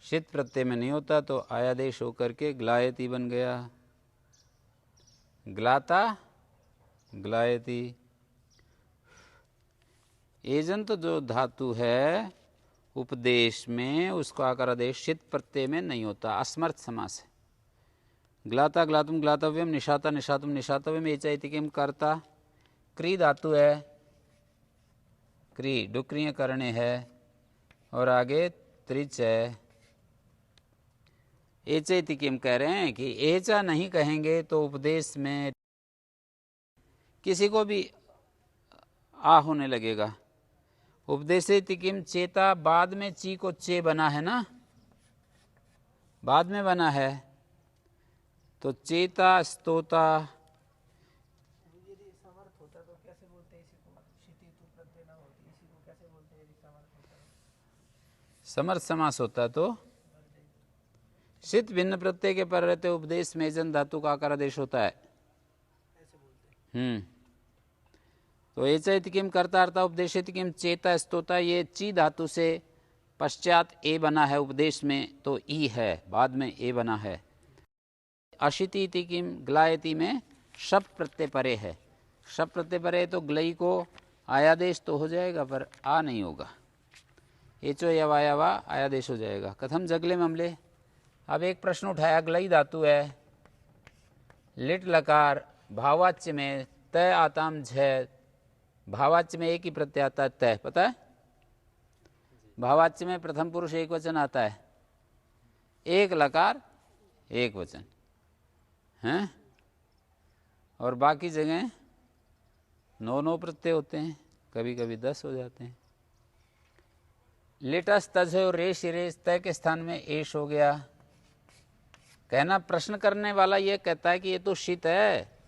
शित प्रत्यय में नहीं होता तो आयादेश होकर के ग्लायति बन गया। ग्लाता ग्लायति। एजंत जो धातु है उपदेश में, उसको आकारादेश शित प्रत्यय में नहीं होता, असमर्थ समास है। ग्लाता ग्लातुम ग्लातव्यम, निशाता निशातुम निशातव्यम, एचा इति किम कर्ता। क्री धातु है, क्री डुक्रिय करणे है, और आगे त्रिच है। एचा इति किम कह रहे हैं कि एचा नहीं कहेंगे तो उपदेश में किसी को भी आ होने लगेगा। उपदेशे तिकिम चेता, बाद में ची को चे बना है ना, बाद में बना है, तो चेता स्तोता। यदि समर्थ होता तो कैसे बोलते हैं इसी को? शिति तु प्रत्यय न होती, इसी को कैसे बोलते हैं यदि समर्थ होता है? समर्थ समास होता तो शित भिन्न प्रत्यय के पर रहते उपदेश में जन धातु का आकारादेश होता है। ऐसे बोलते हैं। तो एचैत किम कर्तार्था उपदेशित किम चेता स्तोता, ये ची धातु से पश्चात ए बना है उपदेश में तो ई है, बाद में ए बना है। अशिति किम ग्लायति में शप प्रत्यय परे है। शप प्रत्यय परे तो ग्लई को आयादेश तो हो जाएगा पर आ नहीं होगा। एचो यवायावा आयादेश हो जाएगा। कथम जगले मामले। अब एक प्रश्न उठाया, ग्लई धातु है, लिट लकार, भावाच्य में तय आताम झ, भावाच्य में एक ही प्रत्यय आता है तय, पता है? भावाच्य में प्रथम पुरुष एक वचन आता है, एक लकार एक वचन हैं, और बाकी जगह 9 प्रत्यय होते हैं, कभी कभी 10 हो जाते हैं। लिटस तज और रेश रेश, तय के स्थान में एश हो गया। कहना, प्रश्न करने वाला ये कहता है कि ये तो शित है,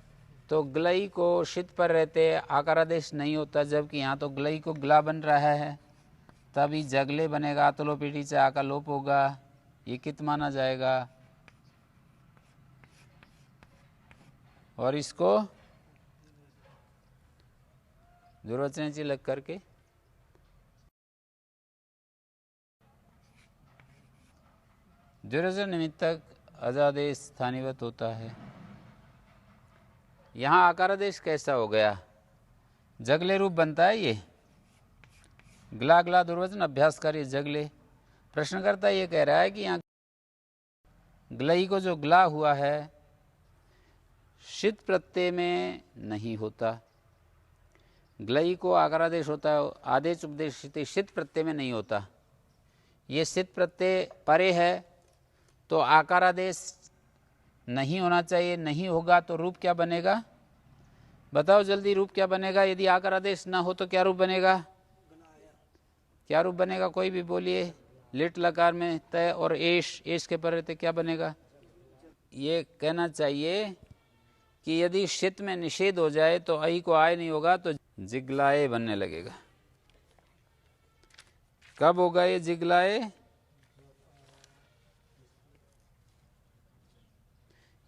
तो ग्लई को शित पर रहते आकारादेश नहीं होता, जबकि यहाँ तो ग्लई को ग्ला बन रहा है, तभी जगले बनेगा, अतलो पीठी से आका लोप होगा, ये कित माना जाएगा। और इसको दुर्वचनाची लग करके दुर्वचन निमित्तक अजादेश स्थानीवत होता है। यहाँ आकारादेश कैसा हो गया? जगले रूप बनता है ये। ग्ला ग्ला दुर्वचन अभ्यासकारी जगले। प्रश्नकर्ता ये कह रहा है कि यहाँ ग्लई को जो ग्ला हुआ है शित प्रत्यय में नहीं होता। ग्लई को आकारादेश होता है, आदेश उपदेश शित प्रत्यय में नहीं होता। ये शित प्रत्यय परे है तो आकारादेश नहीं होना चाहिए। नहीं होगा तो रूप क्या बनेगा? बताओ जल्दी, रूप क्या बनेगा? यदि आकारादेश ना हो तो क्या रूप बनेगा? क्या रूप बनेगा? कोई भी बोलिए। लिट लकार में तय और एश के पर रहते क्या बनेगा? ये कहना चाहिए कि यदि शित में निषेध हो जाए तो आई को आय नहीं होगा तो जिगलाए बनने लगेगा। कब होगा ये जिगलाए?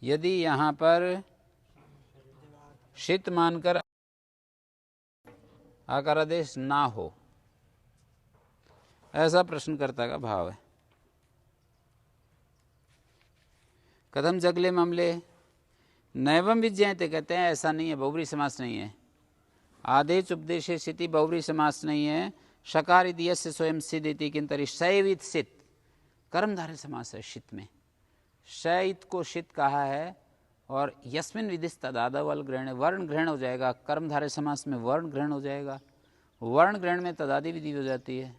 यदि यहाँ पर शित मानकर आकारादेश ना हो, ऐसा प्रश्नकर्ता का भाव है। कथम जगले मामले नैवम विज्ञाते कहते हैं ऐसा नहीं है, बहुब्री समास नहीं है। आदेश उपदेशे स्थिति बहुब्री समास नहीं है। शकार इति यस्य स्वयं सिद्ध इति किंतरि शैवित सित कर्मधारय समास है। शित में शैत को शित कहा है और यस्मिन विधिस तदादवल ग्रहण वर्ण ग्रहण हो जाएगा। कर्मधारय समास में वर्ण ग्रहण हो जाएगा। वर्ण ग्रहण में तदादि विधि हो जाती है।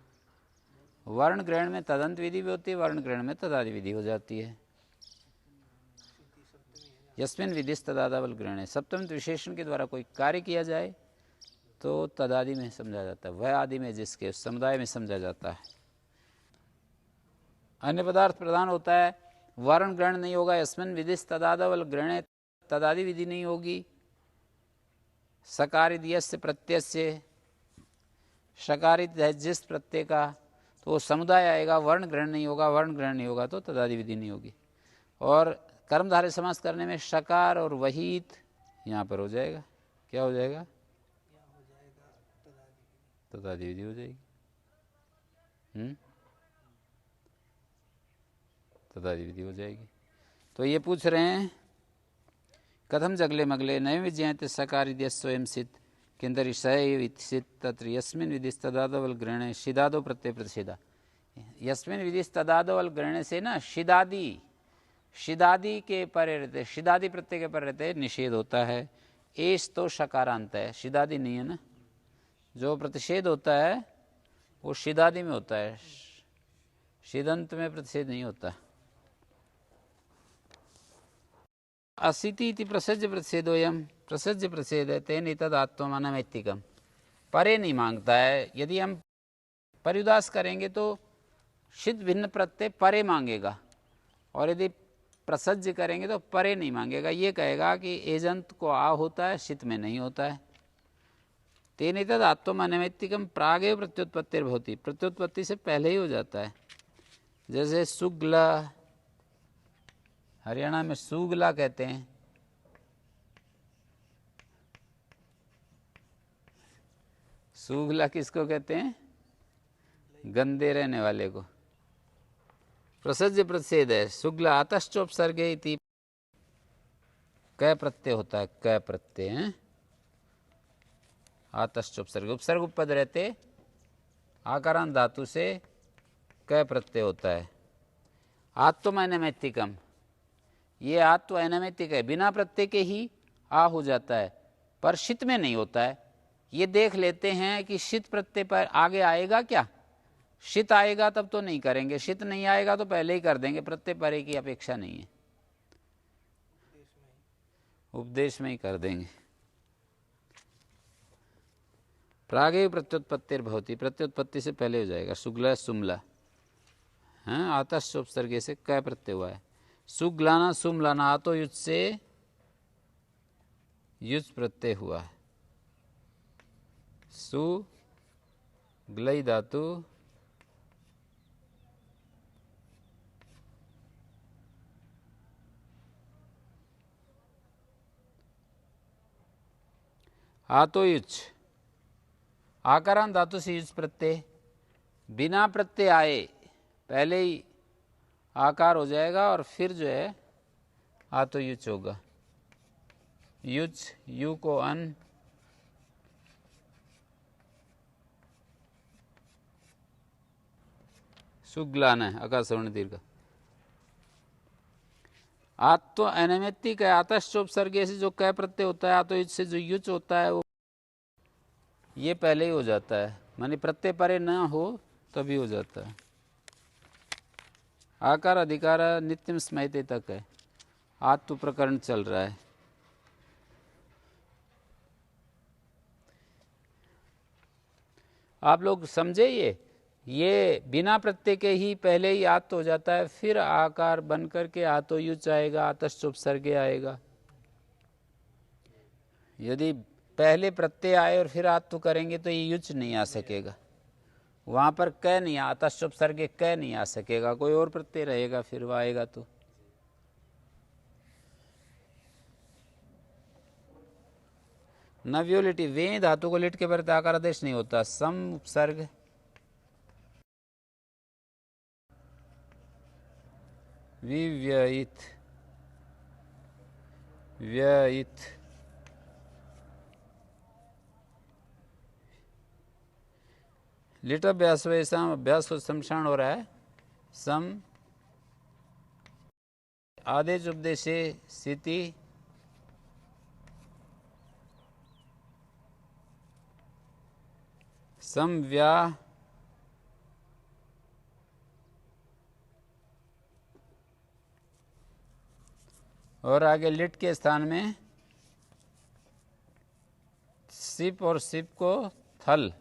वर्ण ग्रहण में तदंत विधि भी होती है, वर्ण ग्रहण में तदादि विधि हो जाती है। यस्मिन विधिस तदादवल ग्रहण, सप्तमित विशेषण के द्वारा कोई कार्य किया जाए तो तदादि में समझा जाता है। वह आदि में जिसके उस समुदाय में समझा जाता है। अन्य पदार्थ प्रधान होता है, वर्ण ग्रहण नहीं होगा। यस्मिन विधिस तदादवल ग्रहण, तदादि विधि नहीं होगी। सकारित यस्य प्रत्यय से, शकारित है जिस प्रत्यय का, तो वो समुदाय आएगा। वर्ण ग्रहण नहीं होगा, वर्ण ग्रहण नहीं होगा तो तदादि विधि नहीं होगी। और कर्मधारय समास करने में शकार और वहीत यहाँ पर हो जाएगा। क्या हो जाएगा? तदादि विधि हो जाएगी। तदादि विधि हो जाएगी। तो ये पूछ रहे हैं कथम जगले मगले नए विज्ञाते सकार स्वयं सिद्ध किंतरि सिद्ध तत्र यस्मिन विधिस तदादवल ग्रहण शिदादो प्रत्यय प्रतिषेधा। यस्मिन विधिस तदादवल ग्रहण से ना शिदादि के परे रहते, शिदादि प्रत्यय के पर रहते निषेध होता है। एस तो शकारांत है, शिदादि नहीं है ना। जो प्रतिषेध होता है वो शिदादि में होता है, शिदंत में प्रतिषेध नहीं होता। असिति इति प्रसज्य प्रतिषेधोयम, प्रसज्य प्रतिषेध है तेन तद आत्मनैतिकम। परे नहीं मांगता है। यदि हम परिउदास करेंगे तो शिद भिन्न प्रत्यय परे मांगेगा, और यदि प्रसज्य करेंगे तो परे नहीं मांगेगा। ये कहेगा कि एजंत को आ होता है, शित में नहीं होता है। तेन तद आत्मनैतिकम प्रागेव प्रत्युत्पत्तिर्भवति, प्रत्युत्पत्ति से पहले ही हो जाता है। जैसे सुगला, हरियाणा में सुगला कहते हैं। सुगला किसको कहते हैं? गंदे रहने वाले को। प्रसज्य प्रतिषेध है। सुगला आतश्चोपसर्गे इति क प्रत्यय होता है, क प्रत्यय है। आतश्चोपसर्ग, उपसर्ग उपपद रहते आकारांत धातु से क प्रत्यय होता है। आत्मनैमित्तिकम, ये आत्व अनैमित्तिक है, बिना प्रत्यय के ही आ हो जाता है, पर शित में नहीं होता है। ये देख लेते हैं कि शित प्रत्यय पर आगे आएगा क्या। शित आएगा तब तो नहीं करेंगे, शित नहीं आएगा तो पहले ही कर देंगे। प्रत्यय परे की अपेक्षा नहीं है, उपदेश में ही कर देंगे। प्रागेव प्रत्युत्पत्तिर्भवति, प्रत्युत्पत्ति से पहले हो जाएगा। सुगला सुमला, हाँ, आतश्च उपसर्गे से क प्रत्यय हुआ है। सुगलाना सुमलाना, आतो युज से युज प्रत्यय हुआ है। सु ग्लई धातु आतो युज आकारांत धातु से युज प्रत्यय, बिना प्रत्यय आए पहले ही आकार हो जाएगा और फिर जो है आ तो युच होगा। युच, यू को अन, सुग्लान है अकार सवर्ण दीर्घ। आत तो अनैमित्तिक है, आतश्चोपसर्ग से जो क प्रत्यय होता है, आ तो युच से जो युच होता है वो ये पहले ही हो जाता है, मानी प्रत्यय परे न हो तभी हो जाता है। आकार अधिकार नित्यम स्मयते तक है, आज तो प्रकरण चल रहा है। आप लोग समझे ये बिना प्रत्यय के ही पहले ही आत हो जाता है, फिर आकार बन करके आतो युच आएगा, आतश्चोपसर्गे आएगा। यदि पहले प्रत्यय आए और फिर आत तो करेंगे तो ये युच नहीं आ सकेगा, वहां पर क नहीं, आतश्चोपसर्गे क नहीं आ सकेगा, कोई और प्रत्यय रहेगा फिर वह आएगा तो। नव्योलिटी, वे धातु को लिट के परत आकार आदेश नहीं होता। सम उपसर्ग विव्ययित, व्ययित, लिट अभ्यास वैसा अभ्यास को शमशान हो रहा है। सम आदेश उपदेशे स्थिति समव्या और आगे लिट के स्थान में सिप और सिप को थल,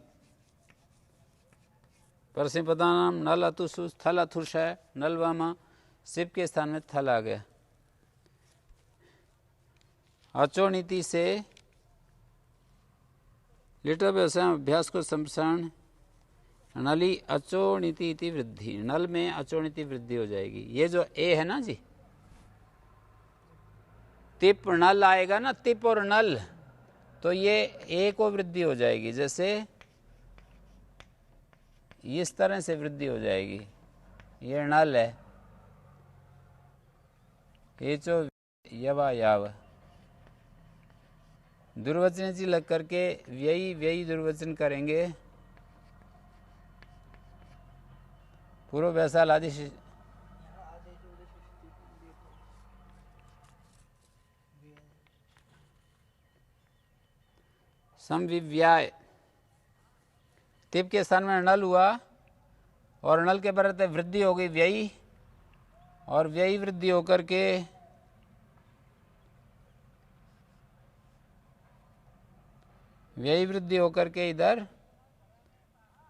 परसिपदानाम नल अतुसु थल अथुष है, नलवामा सिप के स्थान में थल आ गया। अचोनीति से लिट अभ्यास को संप्रसारण नली अचोनीति इति वृद्धि, नल में अचोनीति वृद्धि हो जाएगी। ये जो ए है ना जी, तिप नल आएगा ना, तिप और नल, तो ये ए को वृद्धि हो जाएगी, जैसे इस तरह से वृद्धि हो जाएगी। ये नल है, ये जो यवा याव दुर्वचन जी लग करके व्ययी व्ययी दुर्वचन करेंगे। पूर्व वैसा आदि समविव्याय, तिप के स्थान में नल हुआ और नल के परत वृद्धि हो गई व्ययी, और व्ययी वृद्धि होकर के व्ययी वृद्धि होकर के इधर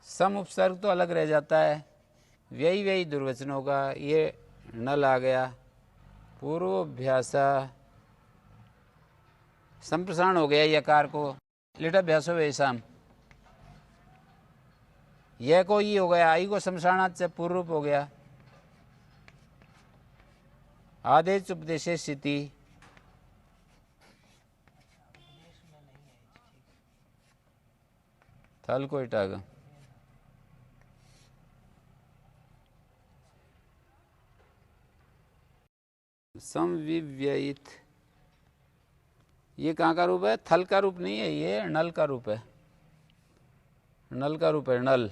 सम उपसर्ग तो अलग रह जाता है, व्ययी व्ययी दुर्वचन होगा। ये नल आ गया, पूर्वाभ्यासा संप्रसारण हो गया यकार को, लिटाभ्यासो वैसाम, यह को ई हो गया, आई को संप्रसारणात् से पूर्व रूप हो गया। आदेश उपदेशे स्थिति, थल को इटागा, समविव्ययित, ये कहाँ का रूप है? थल का रूप नहीं है, ये नल का रूप है, नल का रूप है, नल।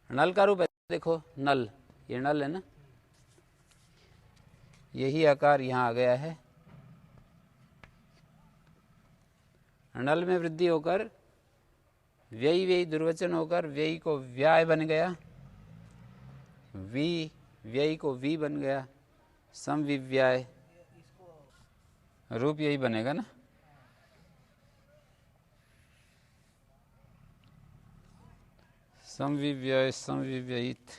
नल का रूप है, देखो नल, ये नल है ना, यही आकार यहाँ आ गया है। नल में वृद्धि होकर व्ययी व्ययी दुर्वचन होकर व्ययी को व्याय बन गया, वी व्ययी को वी बन गया, समविव्याय रूप यही बनेगा ना। समविव्याय समविव्ययित,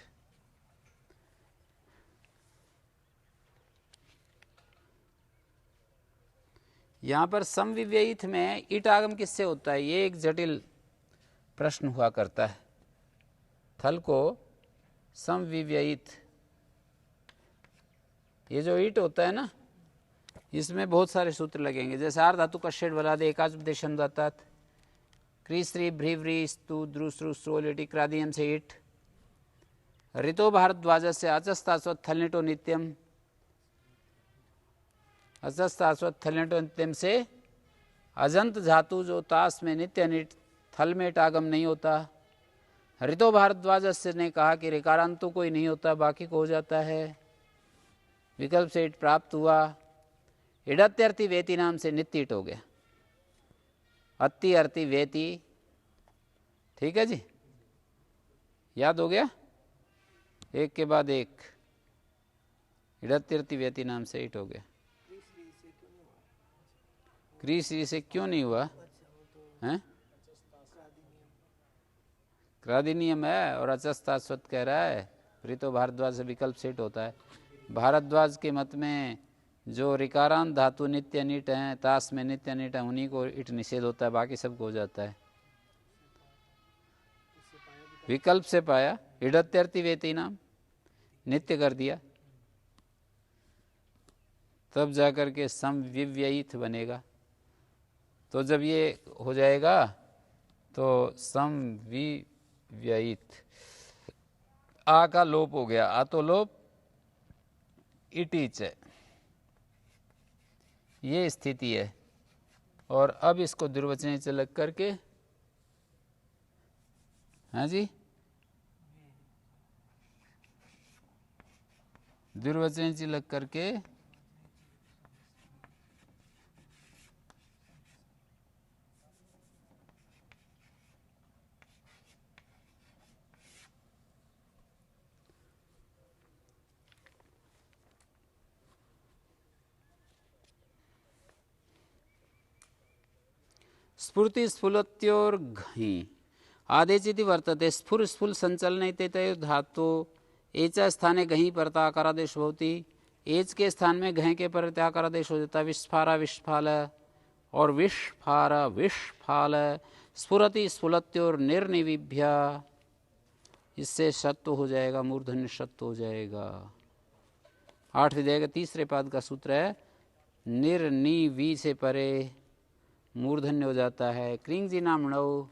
यहाँ पर समविव्ययित में ईट आगम किससे होता है? ये एक जटिल प्रश्न हुआ करता है। थल को समविव्ययित, ये जो ईट होता है ना, इसमें बहुत सारे सूत्र लगेंगे, जैसे आर धातु का शेड बला दे एकाचोपदेशम दत्तात क्रीश्री भ्रीव्री स्तु द्रुश्रु स्ट्रोलिटी क्रादियम से इट ऋतो भारद्वाज से अचस्तास्वत थलनेटो नित्यम अचस्तास्वत थलनेटो नित्यम से अजंत धातु जो ताश में नित्य निट थल में टागम नहीं होता। ऋतो भारद्वाज से ने कहा कि ऋकारांत तो कोई नहीं होता, बाकी को हो जाता है। विकल्प से इट प्राप्त हुआ। इडत्यर्थी वेती नाम से नित्य इट हो गया। अति अर्थी वेती, ठीक है जी, याद हो गया, एक के बाद एक। इडत्यर्थी वेती नाम से इट हो गया। क्रीश्री से क्यों नहीं हुआ हैं? क्रादिनियम है और अचस्तास्वत कह रहा है। ऋतो भारद्वाज से विकल्प सेट होता है। भारद्वाज के मत में जो ऋकारांत धातु नित्य निट हैं, ताश में नित्य निट है, उन्हीं को इट निषेध होता है, बाकी सबको हो जाता है। विकल्प से पाया। इडत्यर्थी वेती नाम नित्य कर दिया, तब जाकर के समविव्ययित बनेगा। तो जब ये हो जाएगा तो समविव्ययित, आ का लोप हो गया, आ तो लोप इटीच है, ये स्थिति है। और अब इसको दुर्वचन से लग करके, हाँ जी, दुर्वचन से लग करके स्फूर्ति स्फुलत्योर घी आदेचिति वर्तते। स्फुर स्फुल संचलन इत्यतयो धातु एचा स्थाने घही परता आकारादेश होती। एच के स्थान में घय के परते आकारादेश हो जाता है। विस्फारा विस्फाल और विस्फार विस्फाल। स्फुरति स्फुलत्योर निर्निविभ्य, इससे सत्व हो जाएगा, मूर्धन्य सत्व हो जाएगा। 8 विधेय के तीसरे पाद का सूत्र है निर्निवी से परे मूर्धन्य हो जाता है। क्रिंग जी नाम नव,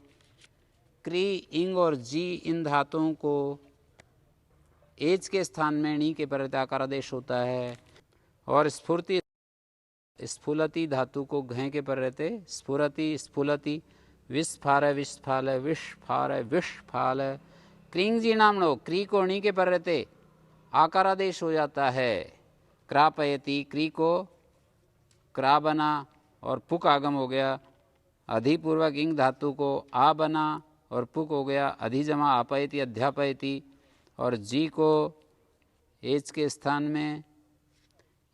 क्री इंग और जी इन धातुओं को एच के स्थान में नी के परत आकारादेश होता है। और स्फूर्ति स्फुलति धातु को घय के पर रहते स्फुरति स्फुलति। विस्फार विस्फाल विस्फार विस्फाल। क्रिंग जी नाम नो, क्री को नी के पर रहते आकारादेश हो जाता है। क्रापयति, क्री को क्रा बना और पुक आगम हो गया। अधिपूर्वक इंग धातु को आ बना और पुक हो गया। अधिजमा आपयति अध्यापयति। और जी को एच के स्थान में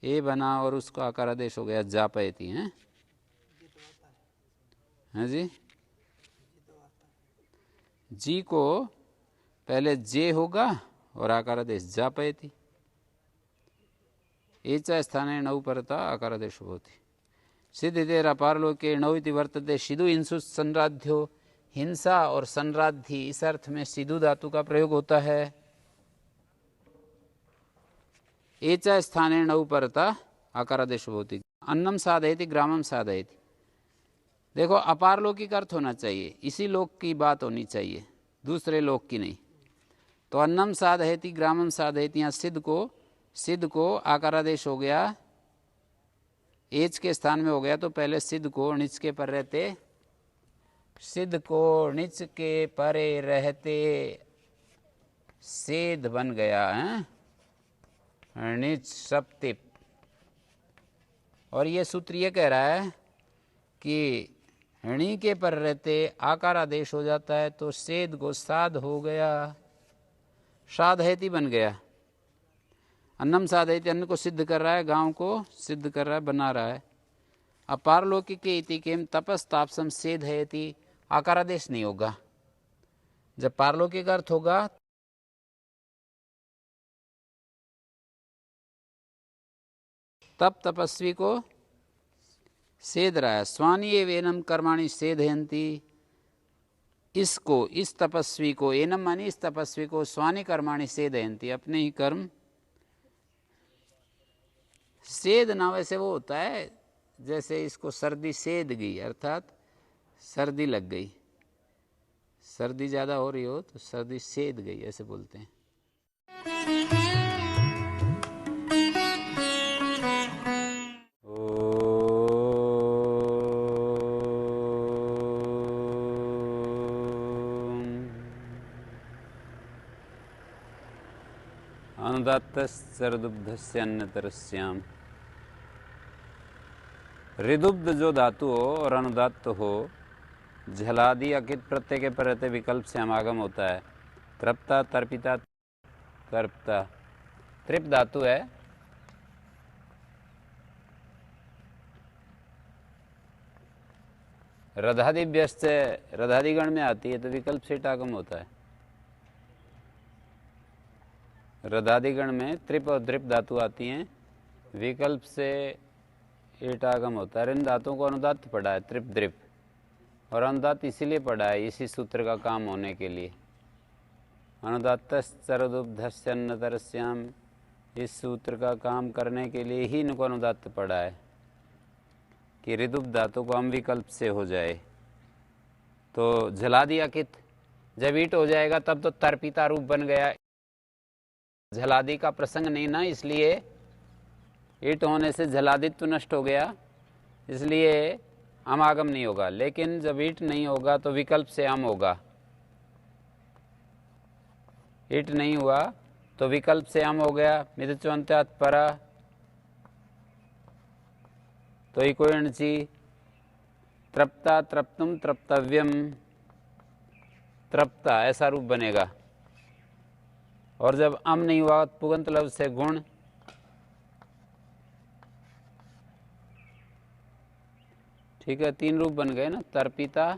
ए बना और उसको आकारादेश हो गया जापयति। हैं हाँ जी, जी को पहले जे होगा और आकारादेश जापयति। एचा स्थाने नौ परता आकारादेश होती। सिद्धितेर अपारलोके नौ इति वर्तते। सिधु हिंसु संराध्यो, हिंसा और संराध्य इस अर्थ में सिधु धातु का प्रयोग होता है। एचा स्थाने नौ परता आकारादेश होती। अन्नम साधयति ग्रामम साधयति। देखो अपारलौकिक अर्थ होना चाहिए, इसी लोक की बात होनी चाहिए, दूसरे लोक की नहीं। तो अन्नम साधयति ग्रामम साधयति, यहाँ सिद्ध को आकारादेश हो गया, एच के स्थान में हो गया। तो पहले सिद्ध को णिच के पर रहते, सिद्ध को णिच के परे रहते सेध बन गया है णिच सप्तिप। और ये सूत्र ये कह रहा है कि णी के पर रहते आकारादेश हो जाता है तो सेध को साध हो गया, साधयति बन गया। अन्नम साधयति, अन्न को सिद्ध कर रहा है, गांव को सिद्ध कर रहा है, बना रहा है। अब पारलौकिक के इति केम तपस तापसम सेधयति, आकारादेश नहीं होगा। जब पारलौकिक अर्थ होगा तब तपस्वी को सेध रहा है। स्वानी एवं कर्माणि सेधयन्ति, इसको इस तपस्वी को, एनम मानी इस तपस्वी को, स्वानी कर्माणि सेधयन्ति, अपने ही कर्म सेद ना वैसे वो होता है जैसे इसको सर्दी सेद गई, अर्थात सर्दी लग गई, सर्दी ज़्यादा हो रही हो तो सर्दी सेद गई, ऐसे बोलते हैं। अनुदात्तश्चरदुग्धस्य अन्यतरस्याम। ऋदुब्ध जो धातु हो और अनुदात्त हो, झलादि अकित प्रत्यय के परते विकल्प से समागम होता है। तृप्ता, तर्पिता, तर्पता। तृप धातु है, रधादिभ्यश्च रधादिगण में आती है तो विकल्प से टागम होता है। रधादिगण में त्रिप और द्रिप धातु आती हैं, विकल्प से एटागम होता है। इन धातुओं को अनुदात्त पढ़ा है, त्रिप द्रिप, और अनुदात्त इसीलिए पढ़ा है इसी सूत्र का काम होने के लिए। अनुदात्तश्चरदुग्धस्यन्नतरस्याम, इस सूत्र का काम करने के लिए ही इनको अनुदात्त पढ़ा है कि ऋदुब्ध धातु को हम विकल्प से हो जाए। तो झलादि अकित, जब ईट हो जाएगा तब तो तर्पिता रूप बन गया। झलादि का प्रसंग नहीं ना, इसलिए ईट होने से झलादित्व नष्ट हो गया, इसलिए अमागम नहीं होगा। लेकिन जब ईट नहीं होगा तो विकल्प से अम होगा। ईट नहीं हुआ तो विकल्प से अम हो गया। मिदच्वन्त्यात् परा तो इकोयणची। तृप्ता, तृप्तुम, तृप्तव्यम, तृप्ता ऐसा रूप बनेगा। और जब अम नहीं हुआ पुगंत लफ्ज से गुण, ठीक है, 3 रूप बन गए ना, तर्पिता,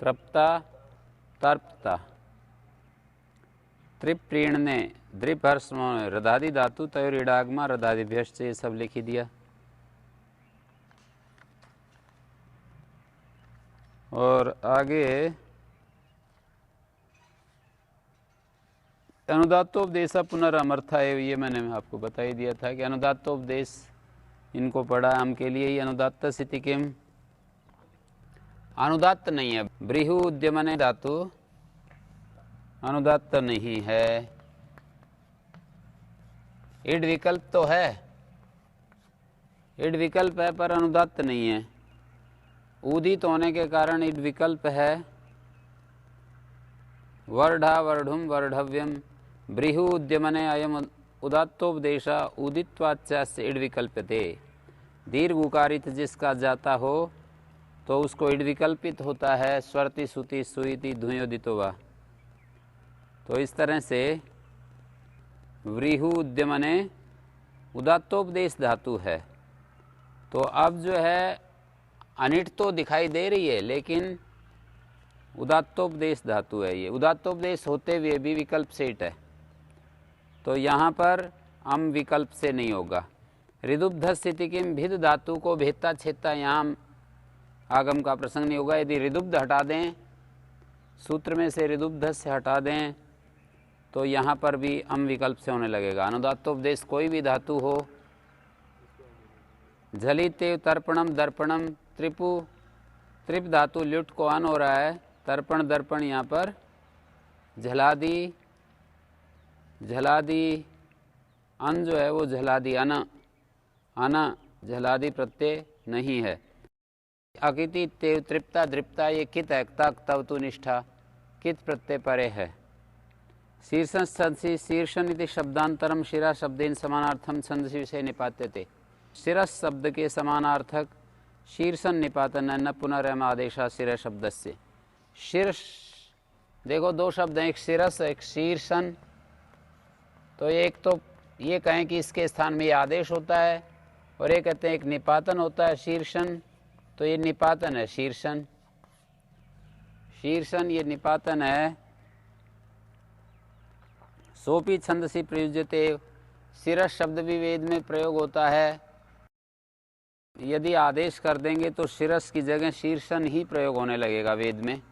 तृप्ता, तर्पता। त्रिप प्रीणने, द्रिप हर्ष रदादि धातु तयोर इडागमा रदादिभ्यश्च, ये सब लिखी दिया। और आगे अनुदात्तोपदेश पुनरअमर्था है, ये मैंने आपको बता ही दिया था कि अनुदात्तोपदेश इनको पढ़ा हम के लिए ही। अनुदात्त स्थिति किम, अनुदात्त नहीं है। ब्रीहु उद्यमने धातु अनुदात्त नहीं है। इड विकल्प तो है, इड विकल्प है पर अनुदात्त नहीं है। उदित होने के कारण इड विकल्प है। वर्धा, वर्धुम, वर्धव्यम, ब्रीहु उद्यमने अयम उदात्तोपदेश उदित्वाच्य इड विकल्प्यते। दीर्घ उकारित जिसका जाता हो तो उसको इड विकल्पित होता है। स्वरति, सुति, सुईति, धुयोदितो वा। तो इस तरह से व्रीहु उद्यमने उदात्तोपदेश धातु है। तो अब जो है अनिट तो दिखाई दे रही है लेकिन उदात्तोपदेश धातु है। ये उदात्तोपदेश होते हुए भी विकल्प से इट है, तो यहाँ पर अम विकल्प से नहीं होगा। ऋदुब्ध स्थिति किम, भिद धातु को भेदता छेदता यहाँ आगम का प्रसंग नहीं होगा। यदि ऋदुब्ध हटा दें, सूत्र में से ऋदुब्ध से हटा दें तो यहाँ पर भी अम विकल्प से होने लगेगा। अनुदात्तोपदेश कोई भी धातु हो, झलिते, तर्पणम, दर्पणम, त्रिपु, त्रिप धातु ल्युट को अन हो रहा है। तर्पण, दर्पण यहाँ पर झलादि, झलादि अन जो है वो झलादि अन, अन झलादि प्रत्यय नहीं है। अकिति, तेव, तृप्ता, दृप्ता, ये कित है। तक, तव, तु, निष्ठा, कित प्रत्यय परे है। शीर्षं छंदसि, शीर्षन इति शब्दांतरम शिरा शब्देन समानार्थम छंदसि विषय निपात्यते। शिरस शब्द के समानार्थक शीर्षन निपातन न पुनरम आदेशा शिर शब्द से। शीर्ष देखो, 2 शब्द हैं, एक शिरस एक शीर्षन। तो एक तो ये कहें कि इसके स्थान में ये आदेश होता है, और ये कहते हैं एक निपातन होता है शीर्षन। तो ये निपातन है शीर्षन, शीर्षन ये निपातन है। सोपी छंदसी प्रयुज्यते, शिरस शब्द भी वेद में प्रयोग होता है। यदि आदेश कर देंगे तो शिरस की जगह शीर्षन ही प्रयोग होने लगेगा वेद में।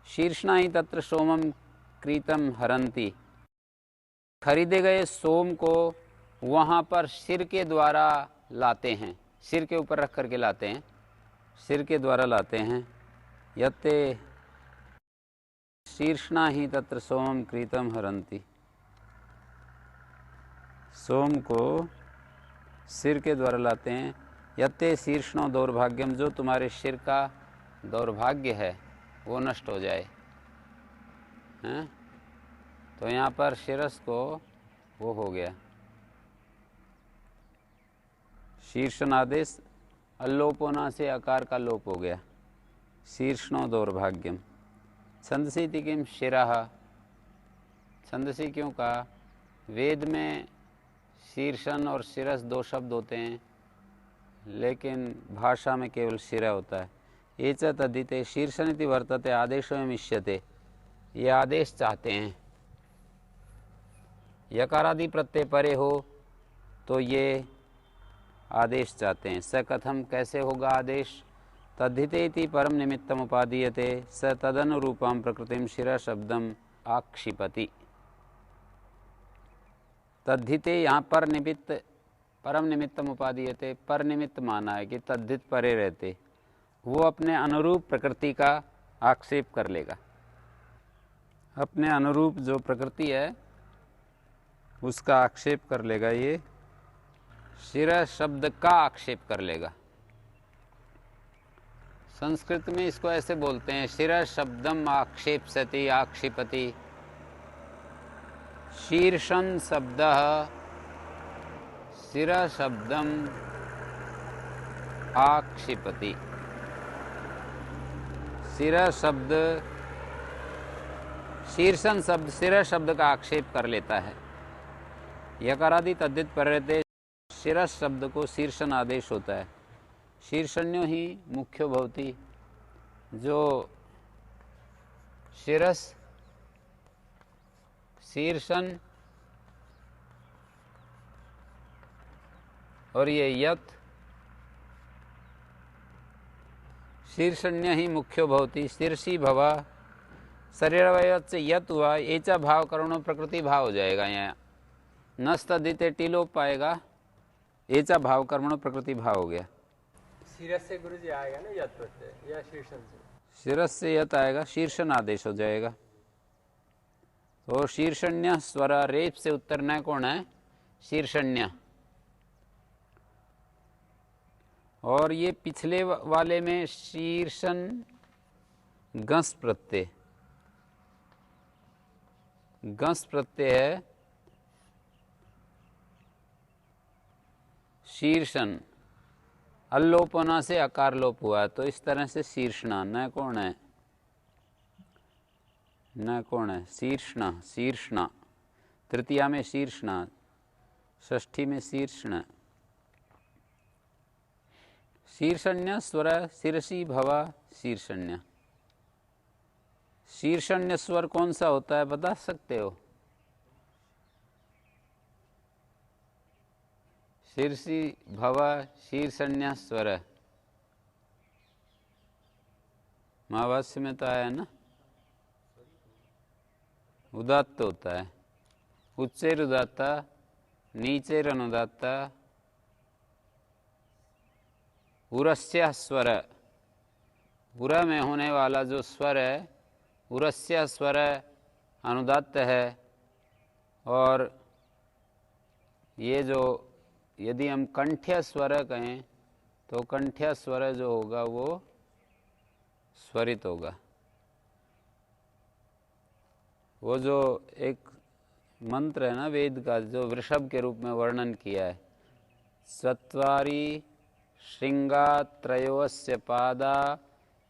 शीर्षणा ही तत्र सोमम क्रीतम हरंती, खरीदे गए सोम को वहाँ पर सिर के द्वारा लाते हैं, सिर के ऊपर रख करके लाते हैं, सिर के द्वारा लाते हैं। यत्ते शीर्षणा ही तत्र सोमं क्रीतम हरंती। सोम को सिर के द्वारा लाते हैं। यत्ते शीर्षणों दौर्भाग्यम, जो तुम्हारे सिर का दौर्भाग्य है वो नष्ट हो जाए। हैं? तो यहाँ पर शिरस को वो हो गया, शीर्षण आदेश अल्लोपोना से अकार का लोप हो गया। शीर्षणों दौर्भाग्यम। छंदसी किम शिरः, छंदसी क्यों कहा? वेद में शीर्षण और शिरस दो शब्द होते हैं, लेकिन भाषा में केवल शिरा होता है। एच तद्धिते शीर्षनिति वर्तते आदेशोऽयम् इष्यते, ये आदेश चाहते हैं। यकारादि प्रत्यय परे हो तो ये आदेश चाहते हैं। स कथम, कैसे होगा आदेश? तद्धिते इति परम निमित्तम उपादीयते, स तदनुरूपम प्रकृतिम शिरा शब्दम आक्षिपति। तद्धिते यहाँ पर निमित्त, परम निमित्तम उपादीयते, पर निमित्त माना है कि तद्धित परे रहते, वो अपने अनुरूप प्रकृति का आक्षेप कर लेगा। अपने अनुरूप जो प्रकृति है उसका आक्षेप कर लेगा, ये शिरा शब्द का आक्षेप कर लेगा। संस्कृत में इसको ऐसे बोलते हैं, शिरा शब्दम आक्षेपसति आक्षिपति। शीर्षण शब्द शिरा शब्दम आक्षिपति। शिरा शब्द, शीर्षण शब्द शिरा शब्द का आक्षेप कर लेता है। यकारादि तद्धित पर रहते शिरस शब्द को शीर्षण आदेश होता है। शीर्षण्यो ही मुख्य भवति, जो शिरस शीर्षण और ये यत शीर्षण्य ही मुख्यो भवति। शीर्षी भवा, शरीर अवयवत से यत हुआ, एचा भाव करणो प्रकृति भाव हो जाएगा। यहाँ नस्तदिते टीलोप पाएगा, एचा भाव कर्मणो प्रकृति भाव हो गया। शिरस से गुरु जी आएगा ना यत प्रत्यय, या शीर्षण से? शिरस से यत आएगा, शीर्षण आदेश हो जाएगा। तो शीर्षण्य स्वर, रेप से उत्तरना कौन है? शीर्षण्य। और ये पिछले वाले में शीर्षण गंस प्रत्यय, गंस प्रत्यय है। शीर्षण अल्लोपना से अकार लोप हुआ, तो इस तरह से शीर्षणा। न कौन है? न कौन है? शीर्षणा, शीर्षणा। तृतीया में शीर्षणा, षष्ठी में शीर्षण। शीर्षण्य स्वर शिरसी भवा शीर्षण्य। शीर्षण्य स्वर कौन सा होता है, बता सकते हो? शीर्षी भवा शीर्षण्य स्वर। महाभाष्य में तो आया ना, उदात्त होता है। उच्चैर उदात्ता, नीचैर अनुदात्ता, उरस्य स्वर। उर में होने वाला जो स्वर है, उरस्य स्वर अनुदात्त है। और ये जो, यदि हम कंठ्य स्वर कहें तो कंठ्य स्वर जो होगा वो स्वरित होगा। वो जो एक मंत्र है ना वेद का, जो वृषभ के रूप में वर्णन किया है, चत्वारि श्रृंगा त्रयोस्य पादा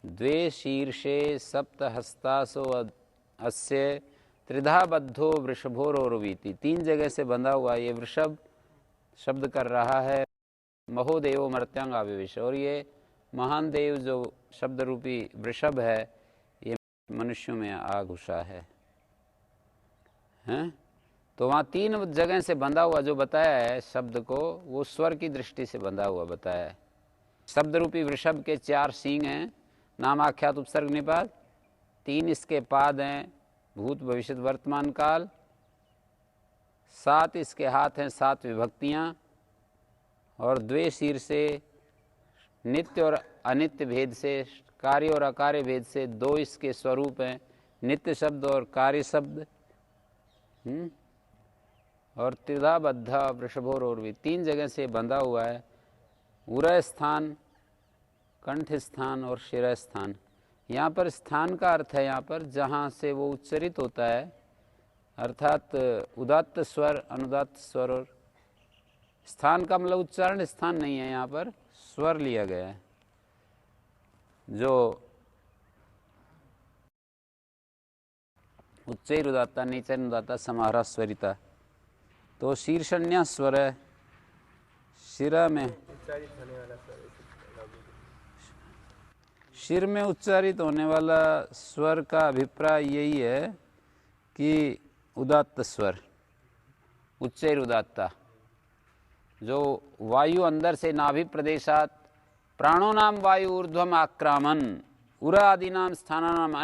द्वे शीर्षे सप्त हस्तासो अस्य त्रिधा बद्धो वृषभोरोर्वीति। 3 जगह से बंधा हुआ ये वृषभ शब्द कर रहा है महोदेव मर्त्यांग आविवेश। और ये महान देव जो शब्द रूपी वृषभ है, ये मनुष्यों में आ घुसा है। हैं? तो वहाँ 3 जगह से बंधा हुआ जो बताया है शब्द को, वो स्वर की दृष्टि से बंधा हुआ बताया है। शब्द रूपी वृषभ के 4 सींग हैं, नाम आख्यात उपसर्ग निपात। 3 इसके पाद हैं, भूत भविष्य वर्तमान काल। 7 इसके हाथ हैं, 7 विभक्तियाँ, और 2 शीर से नित्य और अनित्य भेद से, कार्य और अकार्य भेद से 2 इसके स्वरूप हैं, नित्य शब्द और कार्य शब्द। और त्रिधा बद्धा वृषभोर और भी 3 जगह से बंधा हुआ है। उरय स्थान, कंठ स्थान और शिर स्थान। यहाँ पर स्थान का अर्थ है यहाँ पर जहाँ से वो उच्चरित होता है, अर्थात उदात्त स्वर, अनुदात्त स्वर। और स्थान का मतलब उच्चारण स्थान नहीं है, यहाँ पर स्वर लिया गया है। जो उच्चैरुदात्ता, नीचैरुदात्ता, समाहार स्वरिता, तो शीर्षण्य स्वर है। शिरा में उच्चारित होने वाला स्वर है। शिर में उच्चारित होने वाला स्वर का अभिप्राय यही है कि उदात्त स्वर, उच्चैरुदात्ता, जो वायु अंदर से नाभि प्रदेशात प्राणो नाम वायु ऊर्ध्वम आक्रामन उर आदि नाम स्थानानाम